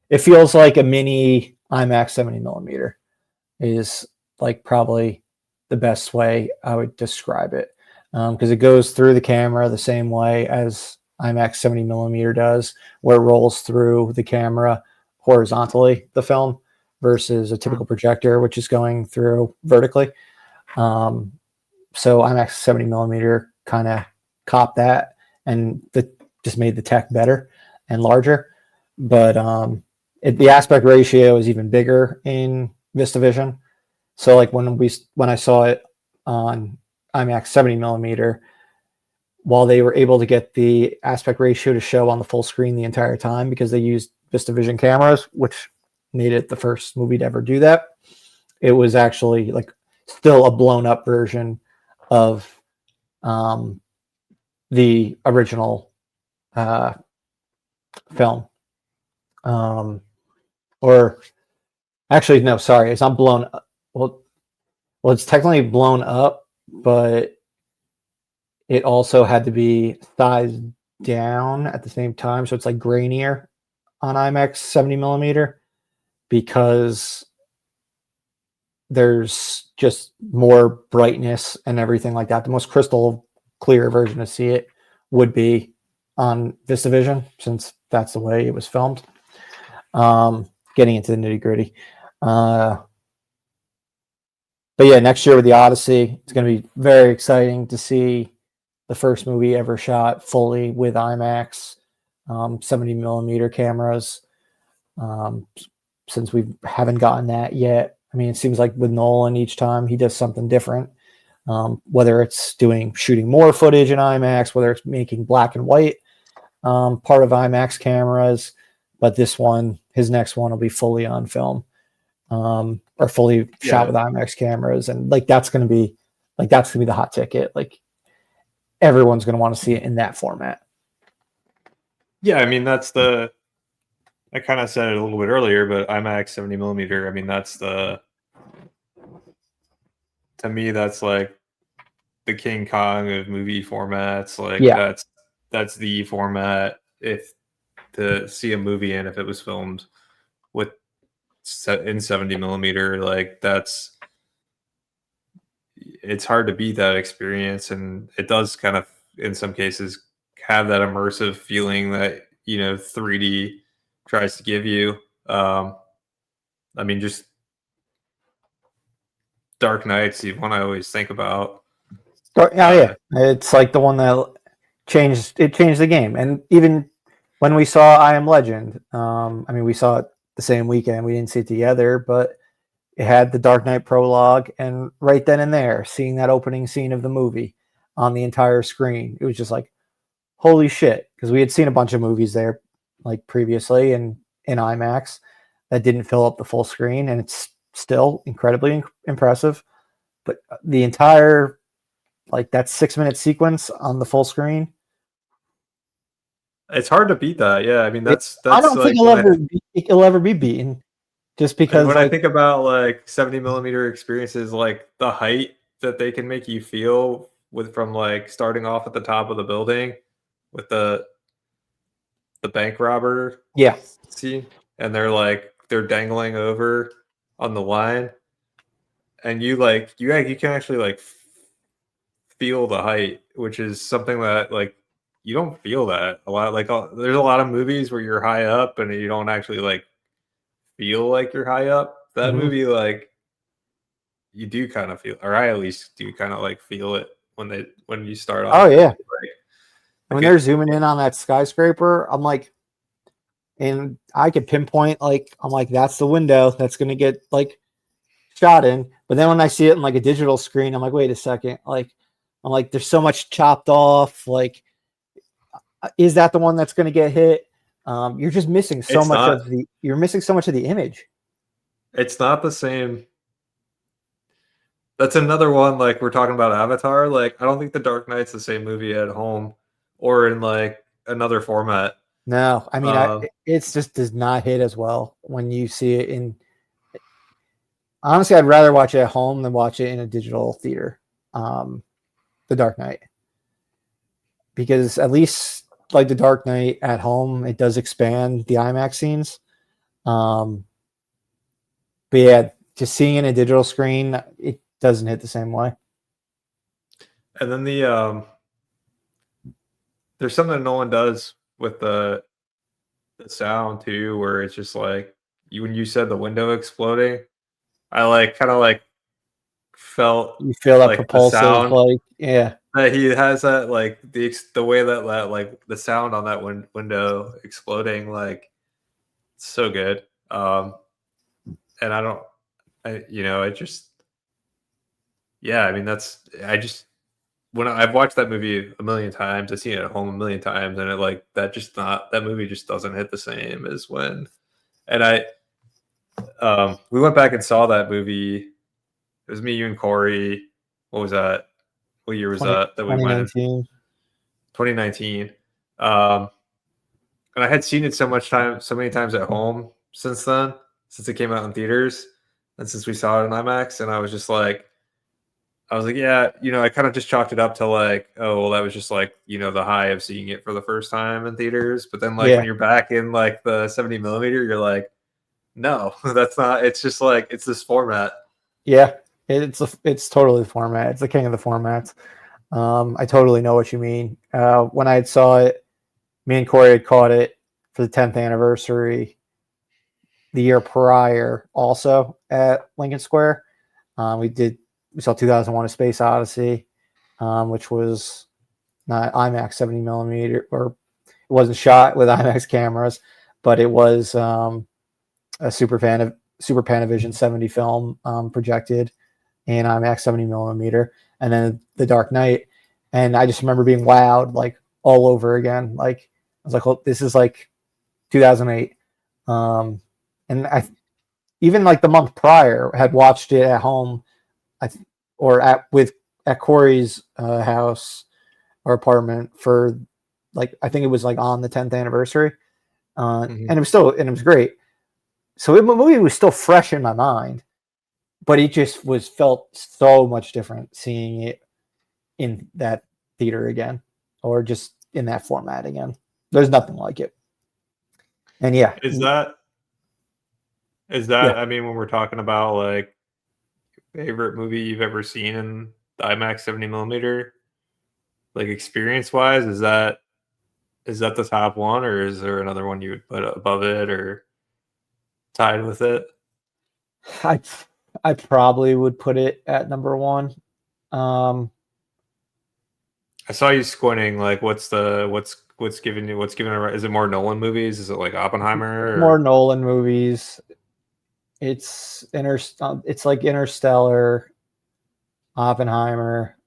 it feels like a mini IMAX 70 millimeter is like probably the best way I would describe it, because it goes through the camera the same way as IMAX 70 millimeter does, where it rolls through the camera horizontally, the film, versus a typical projector, which is going through vertically. So IMAX 70 millimeter kind of copped that, and just made the tech better and larger. But the aspect ratio is even bigger in VistaVision. So like when I saw it on IMAX 70 millimeter, while they were able to get the aspect ratio to show on the full screen the entire time because they used VistaVision cameras, which made it the first movie to ever do that, it was actually like still a blown up version of the original film. Or actually, no, sorry, it's not blown up. Well, it's technically blown up, but it also had to be sized down at the same time. So it's like grainier on IMAX 70 millimeter because there's just more brightness and everything like that. The most crystal clear version to see it would be on VistaVision, since that's the way it was filmed. Getting into the nitty gritty. But yeah, next year with the Odyssey, it's going to be very exciting to see the first movie ever shot fully with IMAX 70 millimeter cameras. Since we haven't gotten that yet. I mean, it seems like with Nolan, each time he does something different, whether it's shooting more footage in IMAX, whether it's making black and white part of IMAX cameras. But his next one will be fully on film, or fully shot with IMAX cameras. And that's going to be the hot ticket. Like everyone's going to want to see it in that format. Yeah. I mean, I kind of said it a little bit earlier, but IMAX 70 millimeter. I mean, to me, that's like the King Kong of movie formats. Like that's the format to see a movie in if it was filmed in 70 millimeter. Like it's hard to beat that experience, and it does kind of in some cases have that immersive feeling that 3D tries to give you. I mean, just Dark Knight's the one I always think about. Yeah, it's like the one that changed the game. And even when we saw I Am Legend, I mean, we saw it the same weekend. We didn't see it together, but it had the Dark Knight prologue, and right then and there, seeing that opening scene of the movie on the entire screen, it was just like, holy shit, because we had seen a bunch of movies there like previously in IMAX that didn't fill up the full screen, and it's still incredibly impressive. But the entire like that 6 minute sequence on the full screen, It's hard to beat that. Yeah, I mean I that's don't think like when it'll ever be beaten, just and because when I like think about like 70 millimeter experiences, like the height that they can make you feel with from like starting off at the top of the building with the bank robber yeah. scene, and they're dangling over on the line, and you can actually like feel the height, which is something that like you don't feel that a lot. Like there's a lot of movies where you're high up and you don't actually like feel like you're high up. That Hmm. movie, like you do kind of feel, or I at least do kind of like feel it when you start Oh off. yeah, and Like when they're zooming in on that skyscraper, I'm like, and I could pinpoint like I'm like that's the window that's gonna get like shot in. But then when I see it in like a digital screen, I'm like, wait a second, like I'm like, there's so much chopped off. Like, is that the one that's gonna get hit? You're just missing so it's much not of the you're missing so much of the image. it's not the same. That's another one. Like we're talking about Avatar. Like I don't think The Dark Knight's the same movie at home or in like another format. No, I mean, Um, it's just does not hit as well when you see it in. Honestly, I'd rather watch it at home than watch it in a digital theater. Um, the Dark Knight, because at least like the Dark Knight at home, it does expand the IMAX scenes. Um, but yeah, just seeing it in a digital screen, it doesn't hit the same way. and then there's something that Nolan does with the sound too, where it's just like you when you said the window exploding, I like kind of like felt You feel that like the propulsive, sound like yeah, that he has that like the way that like the sound on that window exploding like so good. And I don't, it just yeah. I mean I just I've watched that movie a million times, I've seen it at home a million times, and it like that movie just doesn't hit the same as when. And we went back and saw that movie. It was me, you, and Corey. What was that? What year was 20, that we went in? 2019. 2019. Um, and I had seen it so many times at home since then, since it came out in theaters, and since we saw it in IMAX, and I was like, yeah, I kind of just chalked it up to like, oh, well, that was just like, the high of seeing it for the first time in theaters. But then, like, when Yeah, you're back in like the 70 millimeter, you're like, no, that's not. It's just like it's this format. yeah, it's totally the format. It's the king of the formats. I totally know what you mean. When I saw it, me and Corey had caught it for the 10th anniversary the year prior, also at Lincoln Square. We saw 2001: A Space Odyssey, which was not IMAX 70 millimeter, or it wasn't shot with IMAX cameras, but it was a Super Panavision 70 film projected in IMAX 70 millimeter, and then The Dark Knight. And I just remember being wowed like all over again. Like I was like, oh, this is like 2008. And I even like the month prior had watched it at home, I or at Corey's house or apartment for like I think it was like on the 10th anniversary, Mhm. and it was great. So the movie was still fresh in my mind, but it just was felt so much different seeing it in that theater again, or just in that format again. There's nothing like it. And yeah, Is that is yeah, that? I mean, when we're talking about like favorite movie you've ever seen in the IMAX 70 millimeter, like experience wise, is that the top one, or is there another one you would put above it or tied with it? I I probably would put it at number one. Um, I saw you squinting. Like, what's giving it? Is it more Nolan movies? Is it like Oppenheimer More or? Nolan movies. It's like Interstellar, Oppenheimer,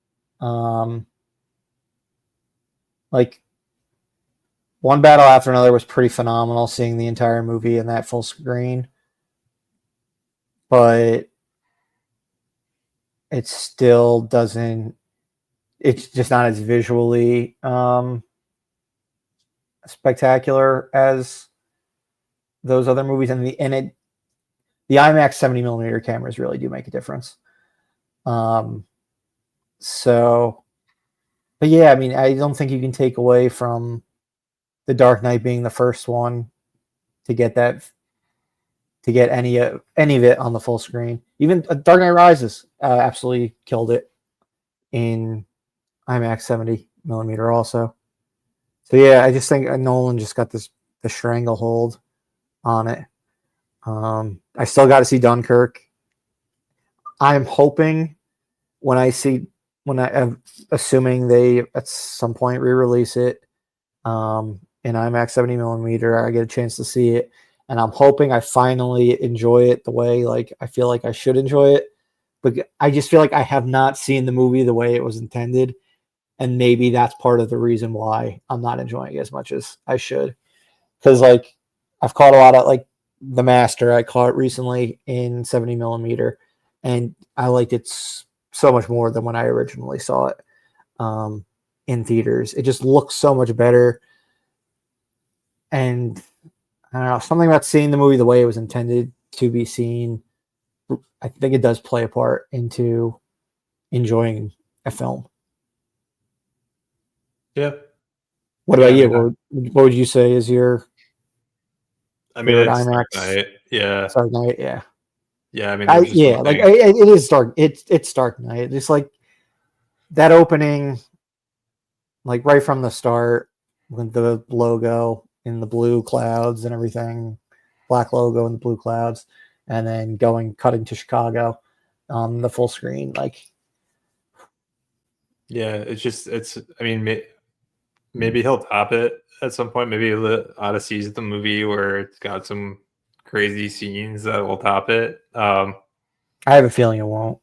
um, like One Battle After Another was pretty phenomenal, seeing the entire movie in that full screen, but it still doesn't. It's just not as visually spectacular as those other movies, and the IMAX 70 millimeter cameras really do make a difference. So, but yeah, I mean, I don't think you can take away from The Dark Knight being the first one to get any of it on the full screen. Even Dark Knight Rises absolutely killed it in IMAX 70 millimeter also. So yeah, I just think Nolan just got the stranglehold on it. I still got to see Dunkirk. I'm hoping assuming they at some point re-release it in IMAX 70 millimeter, I get a chance to see it, and I'm hoping I finally enjoy it the way like I feel like I should enjoy it. But I just feel like I have not seen the movie the way it was intended, and maybe that's part of the reason why I'm not enjoying it as much as I should. Because like I've caught a lot of like The Master, I caught recently in 70 millimeter, and I liked it so much more than when I originally saw it in theaters. It just looks so much better, and I don't know, something about seeing the movie the way it was intended to be seen. I think it does play a part into enjoying a film. Yeah. What Yeah, about I you? mean, What would you say is your favorite it's Dark IMAX Knight. Yeah. Dark Knight? Yeah, Yeah, I mean, there's just like nothing. it is dark. It's Dark Knight. It's like that opening, like right from the start, with the logo in the blue clouds and everything, black logo in the blue clouds, and then cutting to Chicago on the full screen. Like, Yeah, I mean, maybe he'll top it at some point. Maybe the Odyssey's the movie where it's got some crazy scenes that will top it. I have a feeling it won't.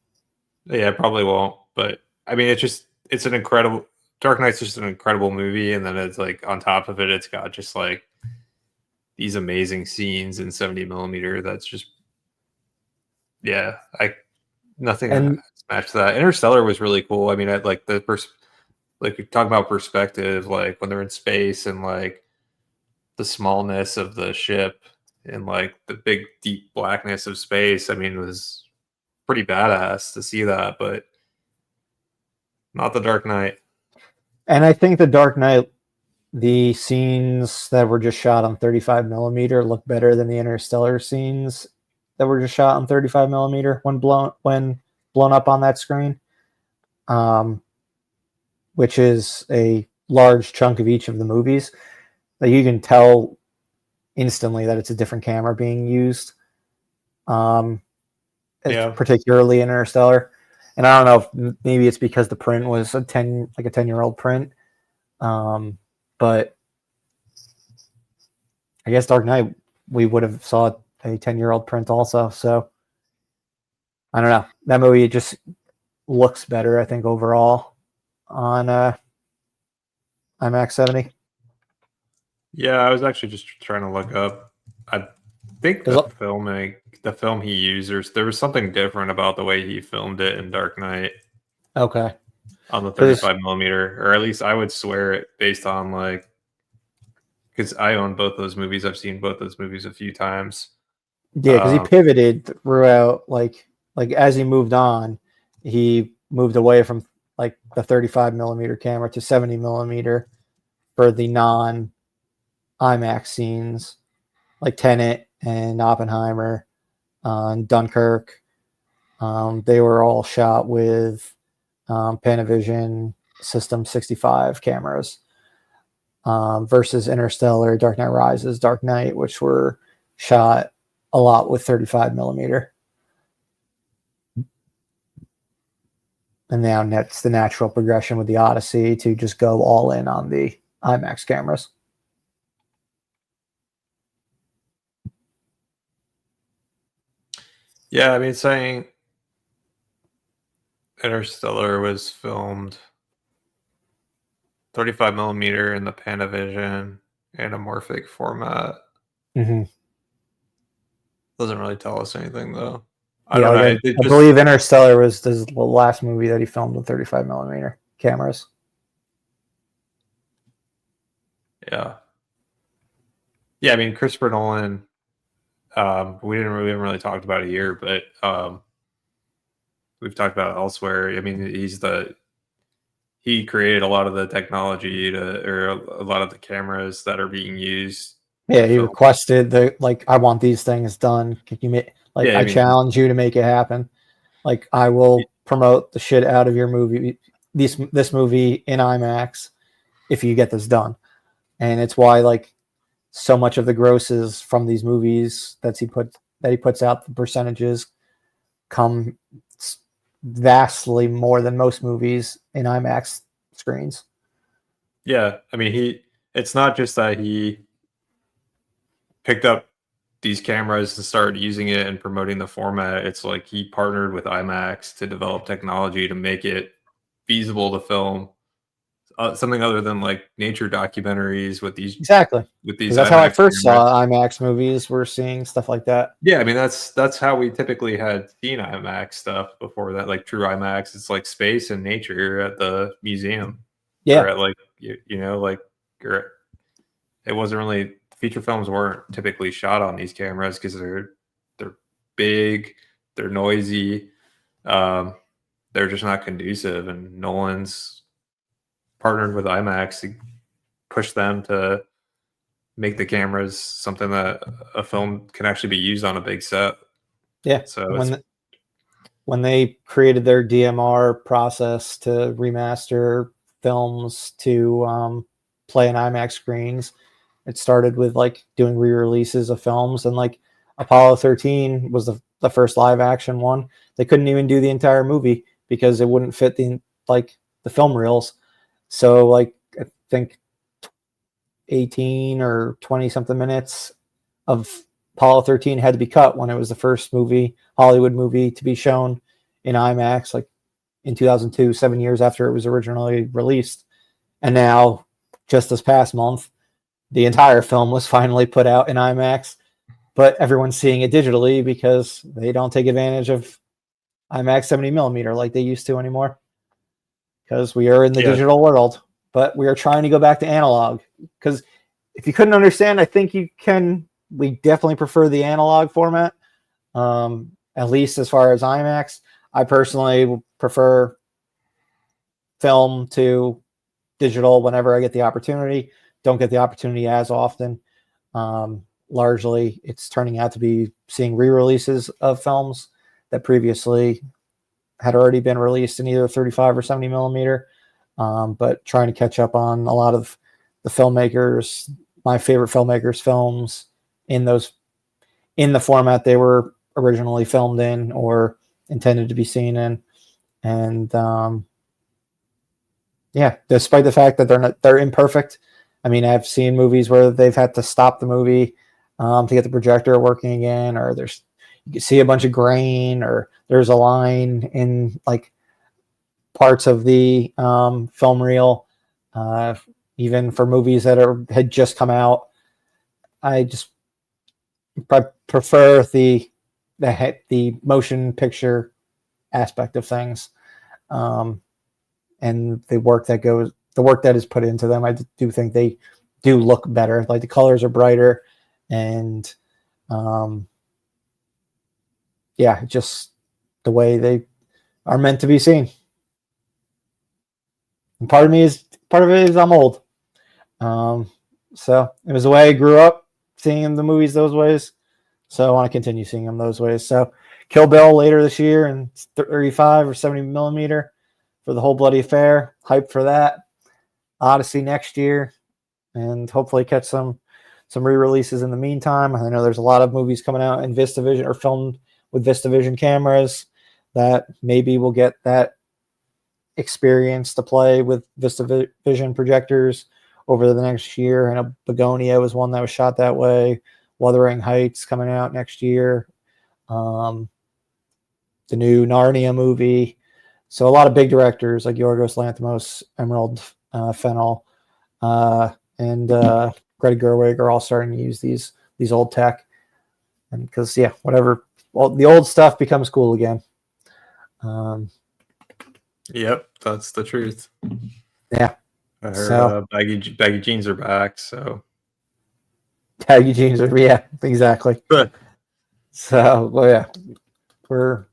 Yeah, it probably won't. But I mean, it's an incredible Dark Knight's just an incredible movie, and then it's like on top of it, it's got just like these amazing scenes in 70 millimeter. That's just yeah, I nothing And matched that. Interstellar was really cool. I mean, I like like we talk about perspective, like when they're in space and like the smallness of the ship and like the big deep blackness of space. I mean, it was pretty badass to see that, but not the Dark Knight. I think the Dark Knight, the scenes that were just shot on 35 millimeter look better than the Interstellar scenes that were just shot on 35 millimeter when blown up on that screen, um, which is a large chunk of each of the movies. Like you can tell instantly that it's a different camera being used, um, Yeah. particularly in Interstellar. And I don't know if maybe it's because the print was a 10-year-old print, but I guess Dark Knight we would have saw a 10-year-old print also. So I don't know. That movie just looks better, I think, overall on IMAX 70. Yeah, I was actually just trying to look up. I think the film he used, there was something different about the way he filmed it in Dark Knight Okay. on the Because 35 millimeter, or at least I would swear it based on like because I own both those movies. I've seen both those movies a few times. yeah, because he Um, pivoted throughout, like as he moved on, he moved away from like the 35 millimeter camera to 70 millimeter for the non IMAX scenes, like Tenet and Oppenheimer, and Dunkirk. They were all shot with Panavision System 65 cameras, versus Interstellar, Dark Knight Rises, Dark Knight, which were shot a lot with 35 millimeter. And now that's the natural progression with the Odyssey to just go all in on the IMAX cameras. yeah, I mean, saying Interstellar was filmed 35 millimeter in the Panavision. anamorphic format. Mm-hmm. Doesn't really tell us anything though. I Yeah, don't like know. It I just believe Interstellar was the last movie that he filmed with 35 millimeter cameras. yeah. Yeah, I mean Christopher Nolan, we haven't really talked about it here, but we've talked about it elsewhere. I mean, he created a lot of the technology or a lot of the cameras that are being used Yeah, to he film. requested I want these things done. Can you make Yeah, I I mean, challenge you to make it happen. Like I will promote the shit out of your movie, this movie in IMAX if you get this done. And it's why like so much of the grosses from these movies that he puts out, the percentages come vastly more than most movies in IMAX screens. yeah, I mean, it's not just that he picked up these cameras and started using it and promoting the format. It's like he partnered with IMAX to develop technology to make it feasible to film something other than like nature documentaries Exactly. with Because these that's how I IMAX first cameras. saw IMAX movies. We're seeing stuff like that. Yeah, I mean that's how we typically had seen IMAX stuff before that, like true IMAX. It's like space and nature at the museum, or Yeah. at like you know like or it wasn't really feature films weren't typically shot on these cameras because they're big, they're noisy, um, they're just not conducive. And Nolan's partnered with IMAX to push them to make the cameras something that a film can actually be used on a big set. Yeah. So it's When they created their DMR process to remaster films to play in IMAX screens, it started with like doing re-releases of films, and like Apollo 13 was the first live action one. They couldn't even do the entire movie because it wouldn't fit the film reels. So like I think 18 or 20 something minutes of Apollo 13 had to be cut when it was the first Hollywood movie to be shown in IMAX, like in 2002, 7 years after it was originally released. And now, just this past month, the entire film was finally put out in IMAX, but everyone's seeing it digitally because they don't take advantage of IMAX 70 millimeter like they used to anymore, because we are in the yeah, digital world, but we are trying to go back to analog. Because if you couldn't understand, I think you can. We definitely prefer the analog format, at least as far as IMAX. I personally prefer film to digital whenever I get the opportunity. Don't get the opportunity as often. Largely, it's turning out to be seeing re-releases of films that previously had already been released in either 35 or 70 millimeter, but trying to catch up on a lot of my favorite filmmakers' films in the format they were originally filmed in or intended to be seen in. And yeah, despite the fact that they're imperfect. I mean, I've seen movies where they've had to stop the movie to get the projector working again, or you can see a bunch of grain, or there's a line in like parts of the film reel. Even for movies that had just come out, I just prefer the motion picture aspect of things, and the work that is put into them. I do think they do look better. Like the colors are brighter, and yeah, just the way they are meant to be seen. And part of it is I'm old. Um, so it was the way I grew up seeing the movies those ways. So I want to continue seeing them those ways. So Kill Bill later this year in 35 or 70 millimeter for the whole bloody affair. Hype for that. Odyssey next year, and hopefully catch some re-releases in the meantime. I know there's a lot of movies coming out in VistaVision or filmed with VistaVision cameras that maybe will get that experience to play with VistaVision projectors over the next year. And a Begonia was one that was shot that way. Wuthering Heights coming out next year. The new Narnia movie. So a lot of big directors like Yorgos Lanthimos, Emerald Fennell, and Greta Gerwig are all starting to use these old tech, and because whatever, well, the old stuff becomes cool again. Yep, that's the truth. Yeah, I heard so baggy jeans are back. So baggy jeans are exactly. So well, yeah, we're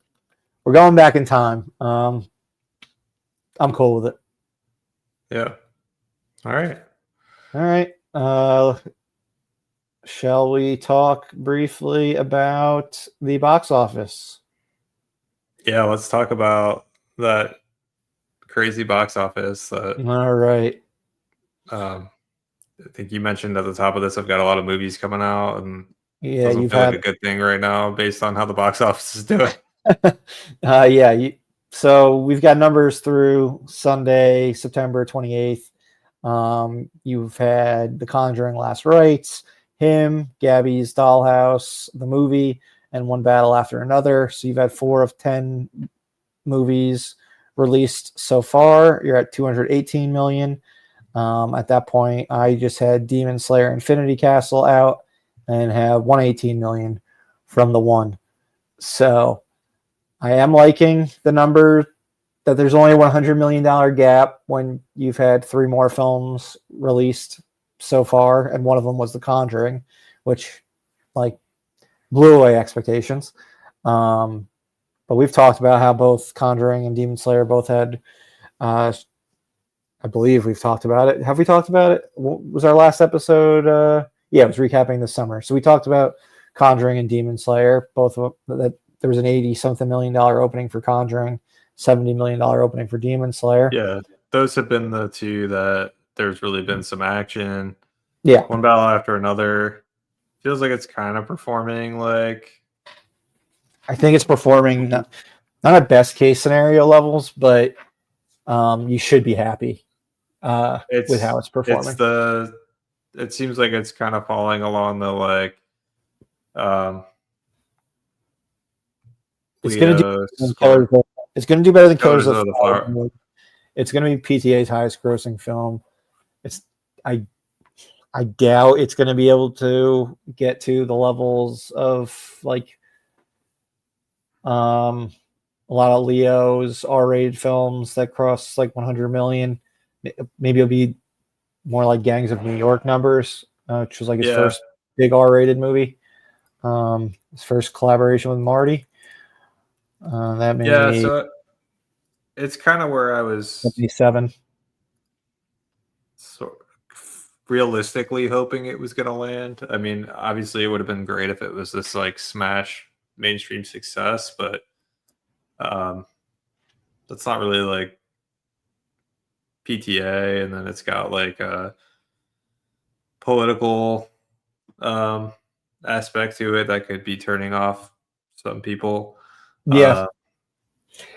going back in time. I'm cool with it. yeah. All right. All right. Shall we talk briefly about the box office? Yeah, let's talk about that crazy box office that All right. I think you mentioned at the top of this. I've got a lot of movies coming out, and it Yeah, doesn't you've feel like had a good thing right now based on how the box office is doing. yeah. So we've got numbers through Sunday, September 28th. You've had The Conjuring: Last Rites, Him, Gabby's Dollhouse, the movie, and One Battle After Another. So you've had 4 of 10 movies released so far. You're at 218 million. At that point, I just had Demon Slayer Infinity Castle out and have 118 million from the one. So I am liking the number that there's only a $100 million gap when you've had 3 more films released so far, and one of them was The Conjuring, which like blew away expectations. But we've talked about how both Conjuring and Demon Slayer both had, I believe we've talked about it. Have we talked about it? Was our last episode? Yeah, it was recapping the summer. So we talked about Conjuring and Demon Slayer, both of them, that there was an 80-something million dollar opening for Conjuring, $70 million opening for Demon Slayer. Yeah, those have been the two that there's really been some action. Yeah. One battle after another. Feels like it's kind of performing like. I think it's performing not at best case scenario levels, but you should be happy with how it's performing. It seems like it's kind of falling along the like It's going to Leo do score. it's going to do better than Killers Killers of of the the Flower Flower. Moon. It's going to be PTA's highest grossing film. I doubt it's going to be able to get to the levels of like a lot of Leo's R-rated films that cross like 100 million. Maybe it'll be more like Gangs of New York numbers, which was like his first big R-rated movie. His first collaboration with Marty. That made so it's kind of where I was 77. sort realistically hoping it was going to land. I mean, obviously, it would have been great if it was this like smash mainstream success, but that's not really like PTA. And then it's got like a political aspect to it that could be turning off some people. Yeah,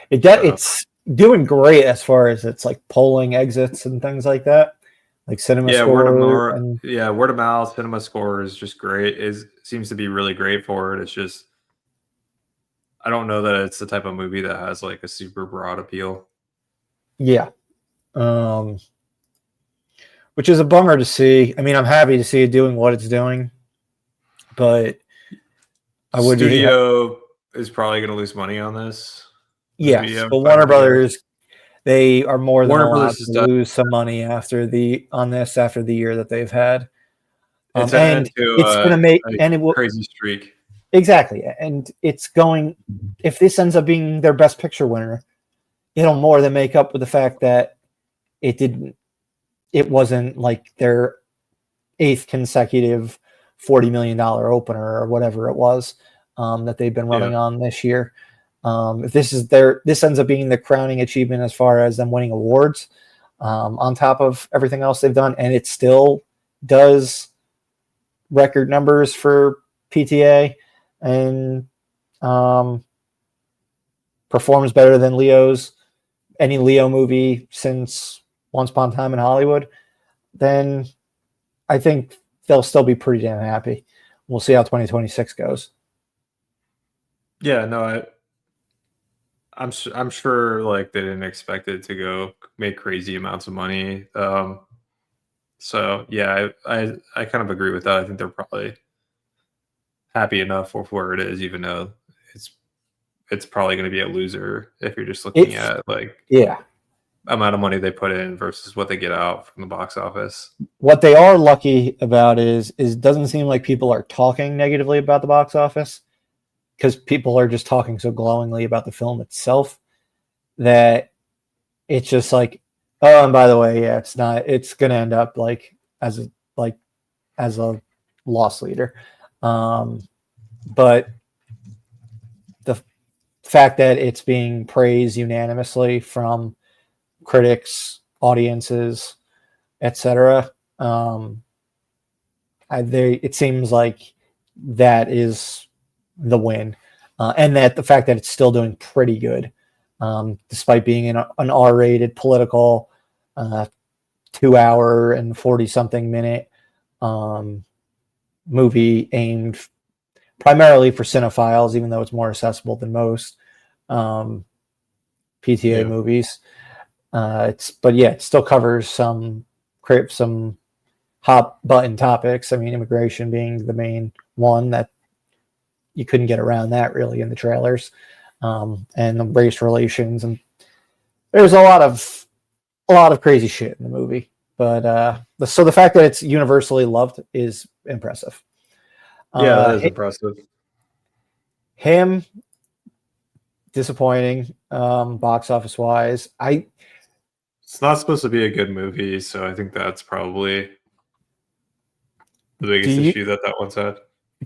it's doing great as far as its like polling exits and things like that, like cinema score word of mouth cinema score is just great. Seems to be really great for it. It's just I don't know that it's the type of movie that has like a super broad appeal. Yeah, which is a bummer to see. I mean, I'm happy to see it doing what it's doing, but I would Studio is probably going to lose money on this. Yes, but Warner Brothers, they are more than allowed to lose some money after the year that they've had. It's and it's going to make and it will crazy streak. Exactly, and it's going. If this ends up being their Best Picture winner, it'll more than make up with the fact that it wasn't like their 8th consecutive $40 million opener or whatever it was that they've been running on this year. If this ends up being the crowning achievement as far as them winning awards, on top of everything else they've done, and it still does record numbers for PTA and performs better than any Leo movie since Once Upon a Time in Hollywood, then I think they'll still be pretty damn happy. We'll see how 2026 goes. Yeah, no, I'm sure like they didn't expect it to go make crazy amounts of money. So yeah, I kind of agree with that. I think they're probably happy enough with where it is, even though it's it's probably going to be a loser if you're just looking It's at like yeah. amount of money they put in versus what they get out from the box office. What they are lucky about is it doesn't seem like people are talking negatively about the box office because people are just talking so glowingly about the film itself that it's just like, oh, and by the way, yeah, it's not. It's gonna end up as a like as a loss leader. But the fact that it's being praised unanimously from critics, audiences, etc. It seems like that is the win, and that the fact that it's still doing pretty good, despite being in an R-rated political, 2 hour and 40 something minute movie aimed primarily for cinephiles, even though it's more accessible than most PTA Yeah. movies. But yeah, it still covers some hot button topics. I mean, immigration being the main one that you couldn't get around that really in the trailers, and the race relations, and there's a lot of crazy shit in the movie. But so the fact that it's universally loved is impressive. Yeah, that is impressive. Him disappointing, box office wise. It's not supposed to be a good movie, so I think that's probably the Do biggest you issue that that one's had.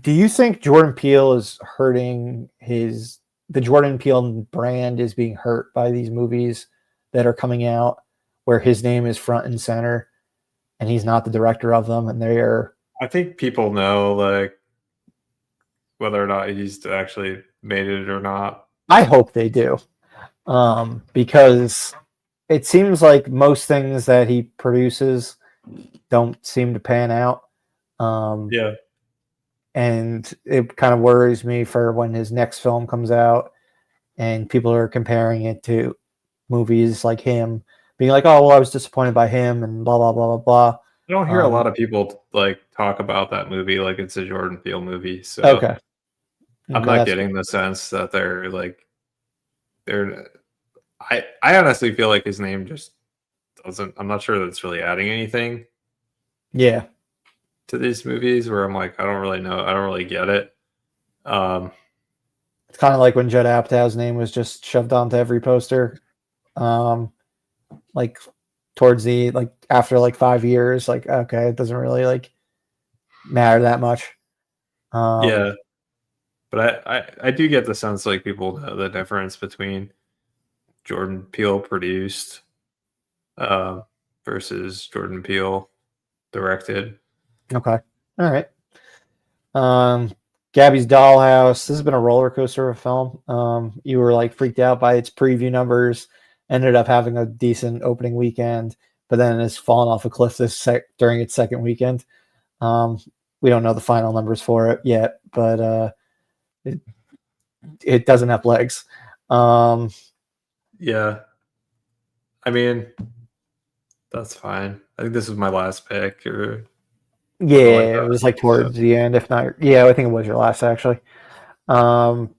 do you think Jordan Peele is hurting the Jordan Peele brand is being hurt by these movies that are coming out where his name is front and center and he's not the director of them, and they're I think people know like whether or not he's actually made it or not. I hope they do, because it seems like most things that he produces don't seem to pan out. Um, Yeah. and it kind of worries me for when his next film comes out and people are comparing it to movies like him, being like, oh, well, I was disappointed by him and blah, blah, blah, blah, I don't hear blah. a lot of people like talk about that movie like it's a Jordan Peele movie. So Okay. I'm Okay. not That's good. getting the sense that they're I honestly feel like his name just doesn't I'm not sure that it's really adding anything Yeah. to these movies where I'm like, I don't really know. I don't really get it. Um It's kind of like when Judd Apatow's name was just shoved onto every poster. Um, like towards after 5 years, okay, it doesn't really matter that much. Um, yeah, but I do get the sense like people know the difference between Jordan Peele produced uh, versus Jordan Peele directed. okay. All right. Um, Gabby's Dollhouse. This has been a roller coaster of a film. You were freaked out by its preview numbers. Ended up having a decent opening weekend, but then it's fallen off a cliff during its second weekend. Um, we don't know the final numbers for it yet, but it doesn't have legs. Um, Yeah, I mean that's fine. I think this is my last pick or something like yeah, it that. was So towards the end, if not, yeah, I think it was your last actually. Um,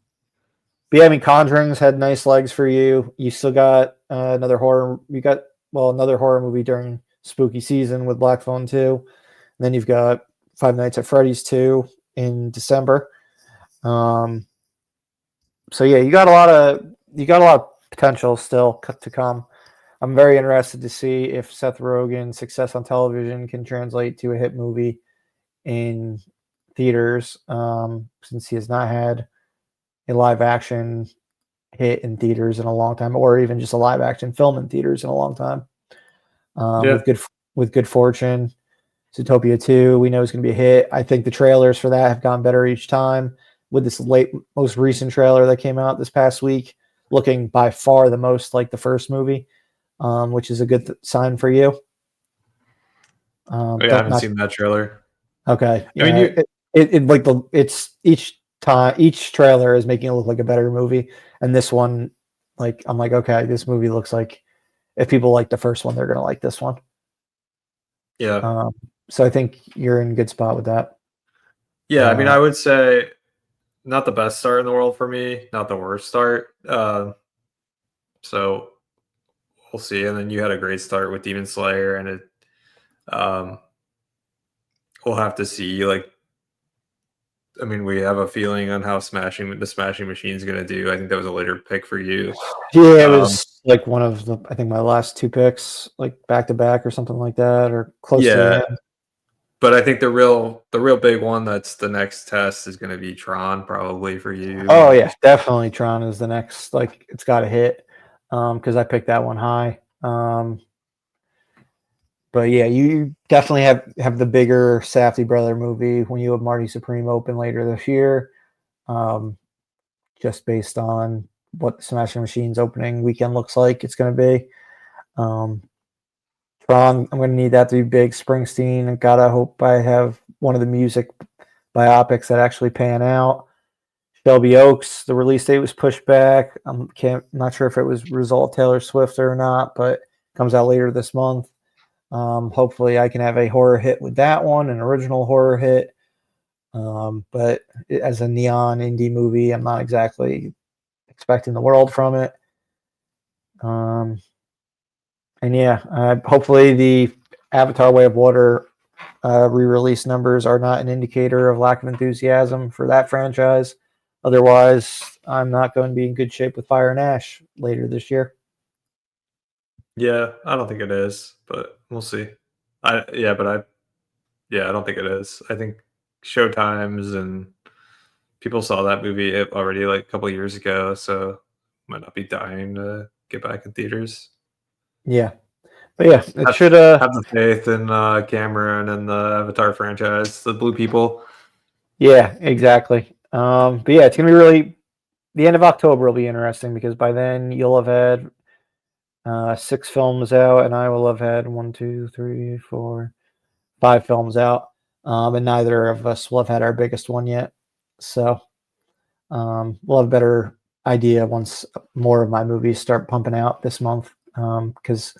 But yeah, I mean, Conjuring's had nice legs for you. You still got another horror. You got another horror movie during spooky season with Black Phone 2. And then you've got Five Nights at Freddy's 2 in December. So yeah, you got a lot of potential still to come. I'm very interested to see if Seth Rogen's success on television can translate to a hit movie in theaters, since he has not had a live action hit in theaters in a long time, or even just a live action film in theaters in a long time. yeah, With good fortune, Zootopia 2, we know is going to be a hit. I think the trailers for that have gotten better each time. With this most recent trailer that came out this past week, looking by far the most like the first movie, which is a good sign for you. oh, yeah, I Don't haven't not seen that trailer. okay. I mean, Yeah, it's each trailer is making it look like a better movie, and this one, I'm like, okay, this movie looks like if people like the first one, they're gonna like this one. Yeah. So I think you're in a good spot with that. Yeah, I mean, I would say not the best start in the world for me, not the worst start. So we'll see. And then you had a great start with Demon Slayer, and um, we'll have to see. Like, I mean, we have a feeling on how the Smashing Machine is going to do. I think that was a later pick for you. Yeah, it Um, was like one of I think my last two picks, like back to back or something like that, or close to the yeah, end. but I think the real big one that's the next test is going to be Tron, probably for you. Oh And yeah, definitely Tron is the next. Like it's got to hit because I picked that one high. But yeah, you definitely have the bigger Safdie brother movie when you have Marty Supreme open later this year. Um, just based on what Smashing Machines opening weekend looks like, it's going to be. Um, Tron, I'm going to need that to be big. Springsteen, I gotta hope I have one of the music biopics that actually pan out. Shelby Oaks, the release date was pushed back. Not sure if it was result Taylor Swift or not, but comes out later this month. Hopefully, I can have a horror hit with that one, an original horror hit. But as a neon indie movie, I'm not exactly expecting the world from it. And yeah, hopefully the Avatar: Way of Water re-release numbers are not an indicator of lack of enthusiasm for that franchise. Otherwise, I'm not going to be in good shape with Fire and Ash later this year. yeah, I don't think it is, but we'll see. I don't think it is. I think showtimes and people saw that movie already like a couple years ago, so might not be dying to get back in theaters. Yeah, but yeah, it Have, should. have the faith in Cameron and the Avatar franchise, the Blue People. Yeah, exactly. But yeah, it's gonna be really the end of October will be interesting because by then you'll have had 6 films out, and I will have had 5 films out, and neither of us will have had our biggest one yet. So we'll have a better idea once more of my movies start pumping out this month because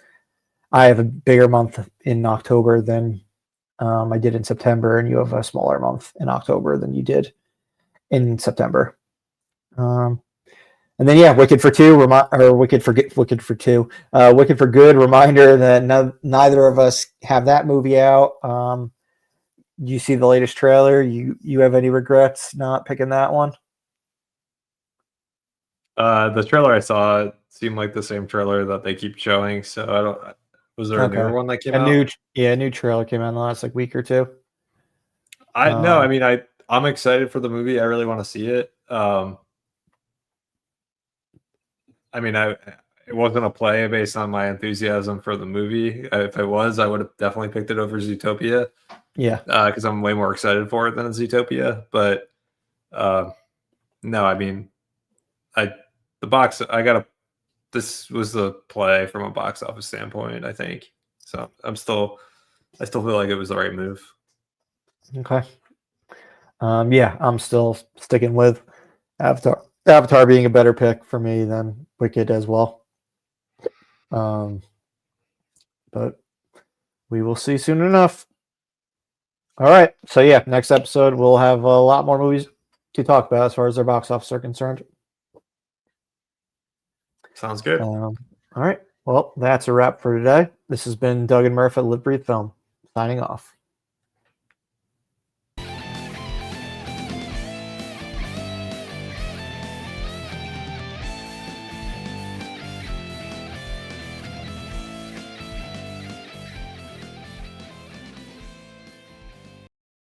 I have a bigger month in October than I did in September, and you have a smaller month in October than you did in September. Um, and then yeah, Wicked for two, or Wicked for two, Wicked for good. Reminder that neither of us have that movie out. You see the latest trailer? You have any regrets not picking that one? The trailer I saw seemed like the same trailer that they keep showing. So I don't. Was there a newer Okay, one that came a out? new trailer came out in the last like week or two. I no. I Um, mean, I'm excited for the movie. I really want to see it. I mean, it wasn't a play based on my enthusiasm for the movie. If it was, I would have definitely picked it over Zootopia yeah, because I'm way more excited for it than Zootopia. But uh, no, I mean, I the box. I got to. This was the play from a box office standpoint. I think so. I still feel like it was the right move. okay. Yeah, I'm still sticking with Avatar. Avatar being a better pick for me than Wicked as well. Um, but we will see soon enough. All right. So yeah, next episode we'll have a lot more movies to talk about as far as their box office are concerned. Sounds good. All right. Well, that's a wrap for today. This has been Doug and Murph at Live Breathe Film, signing off.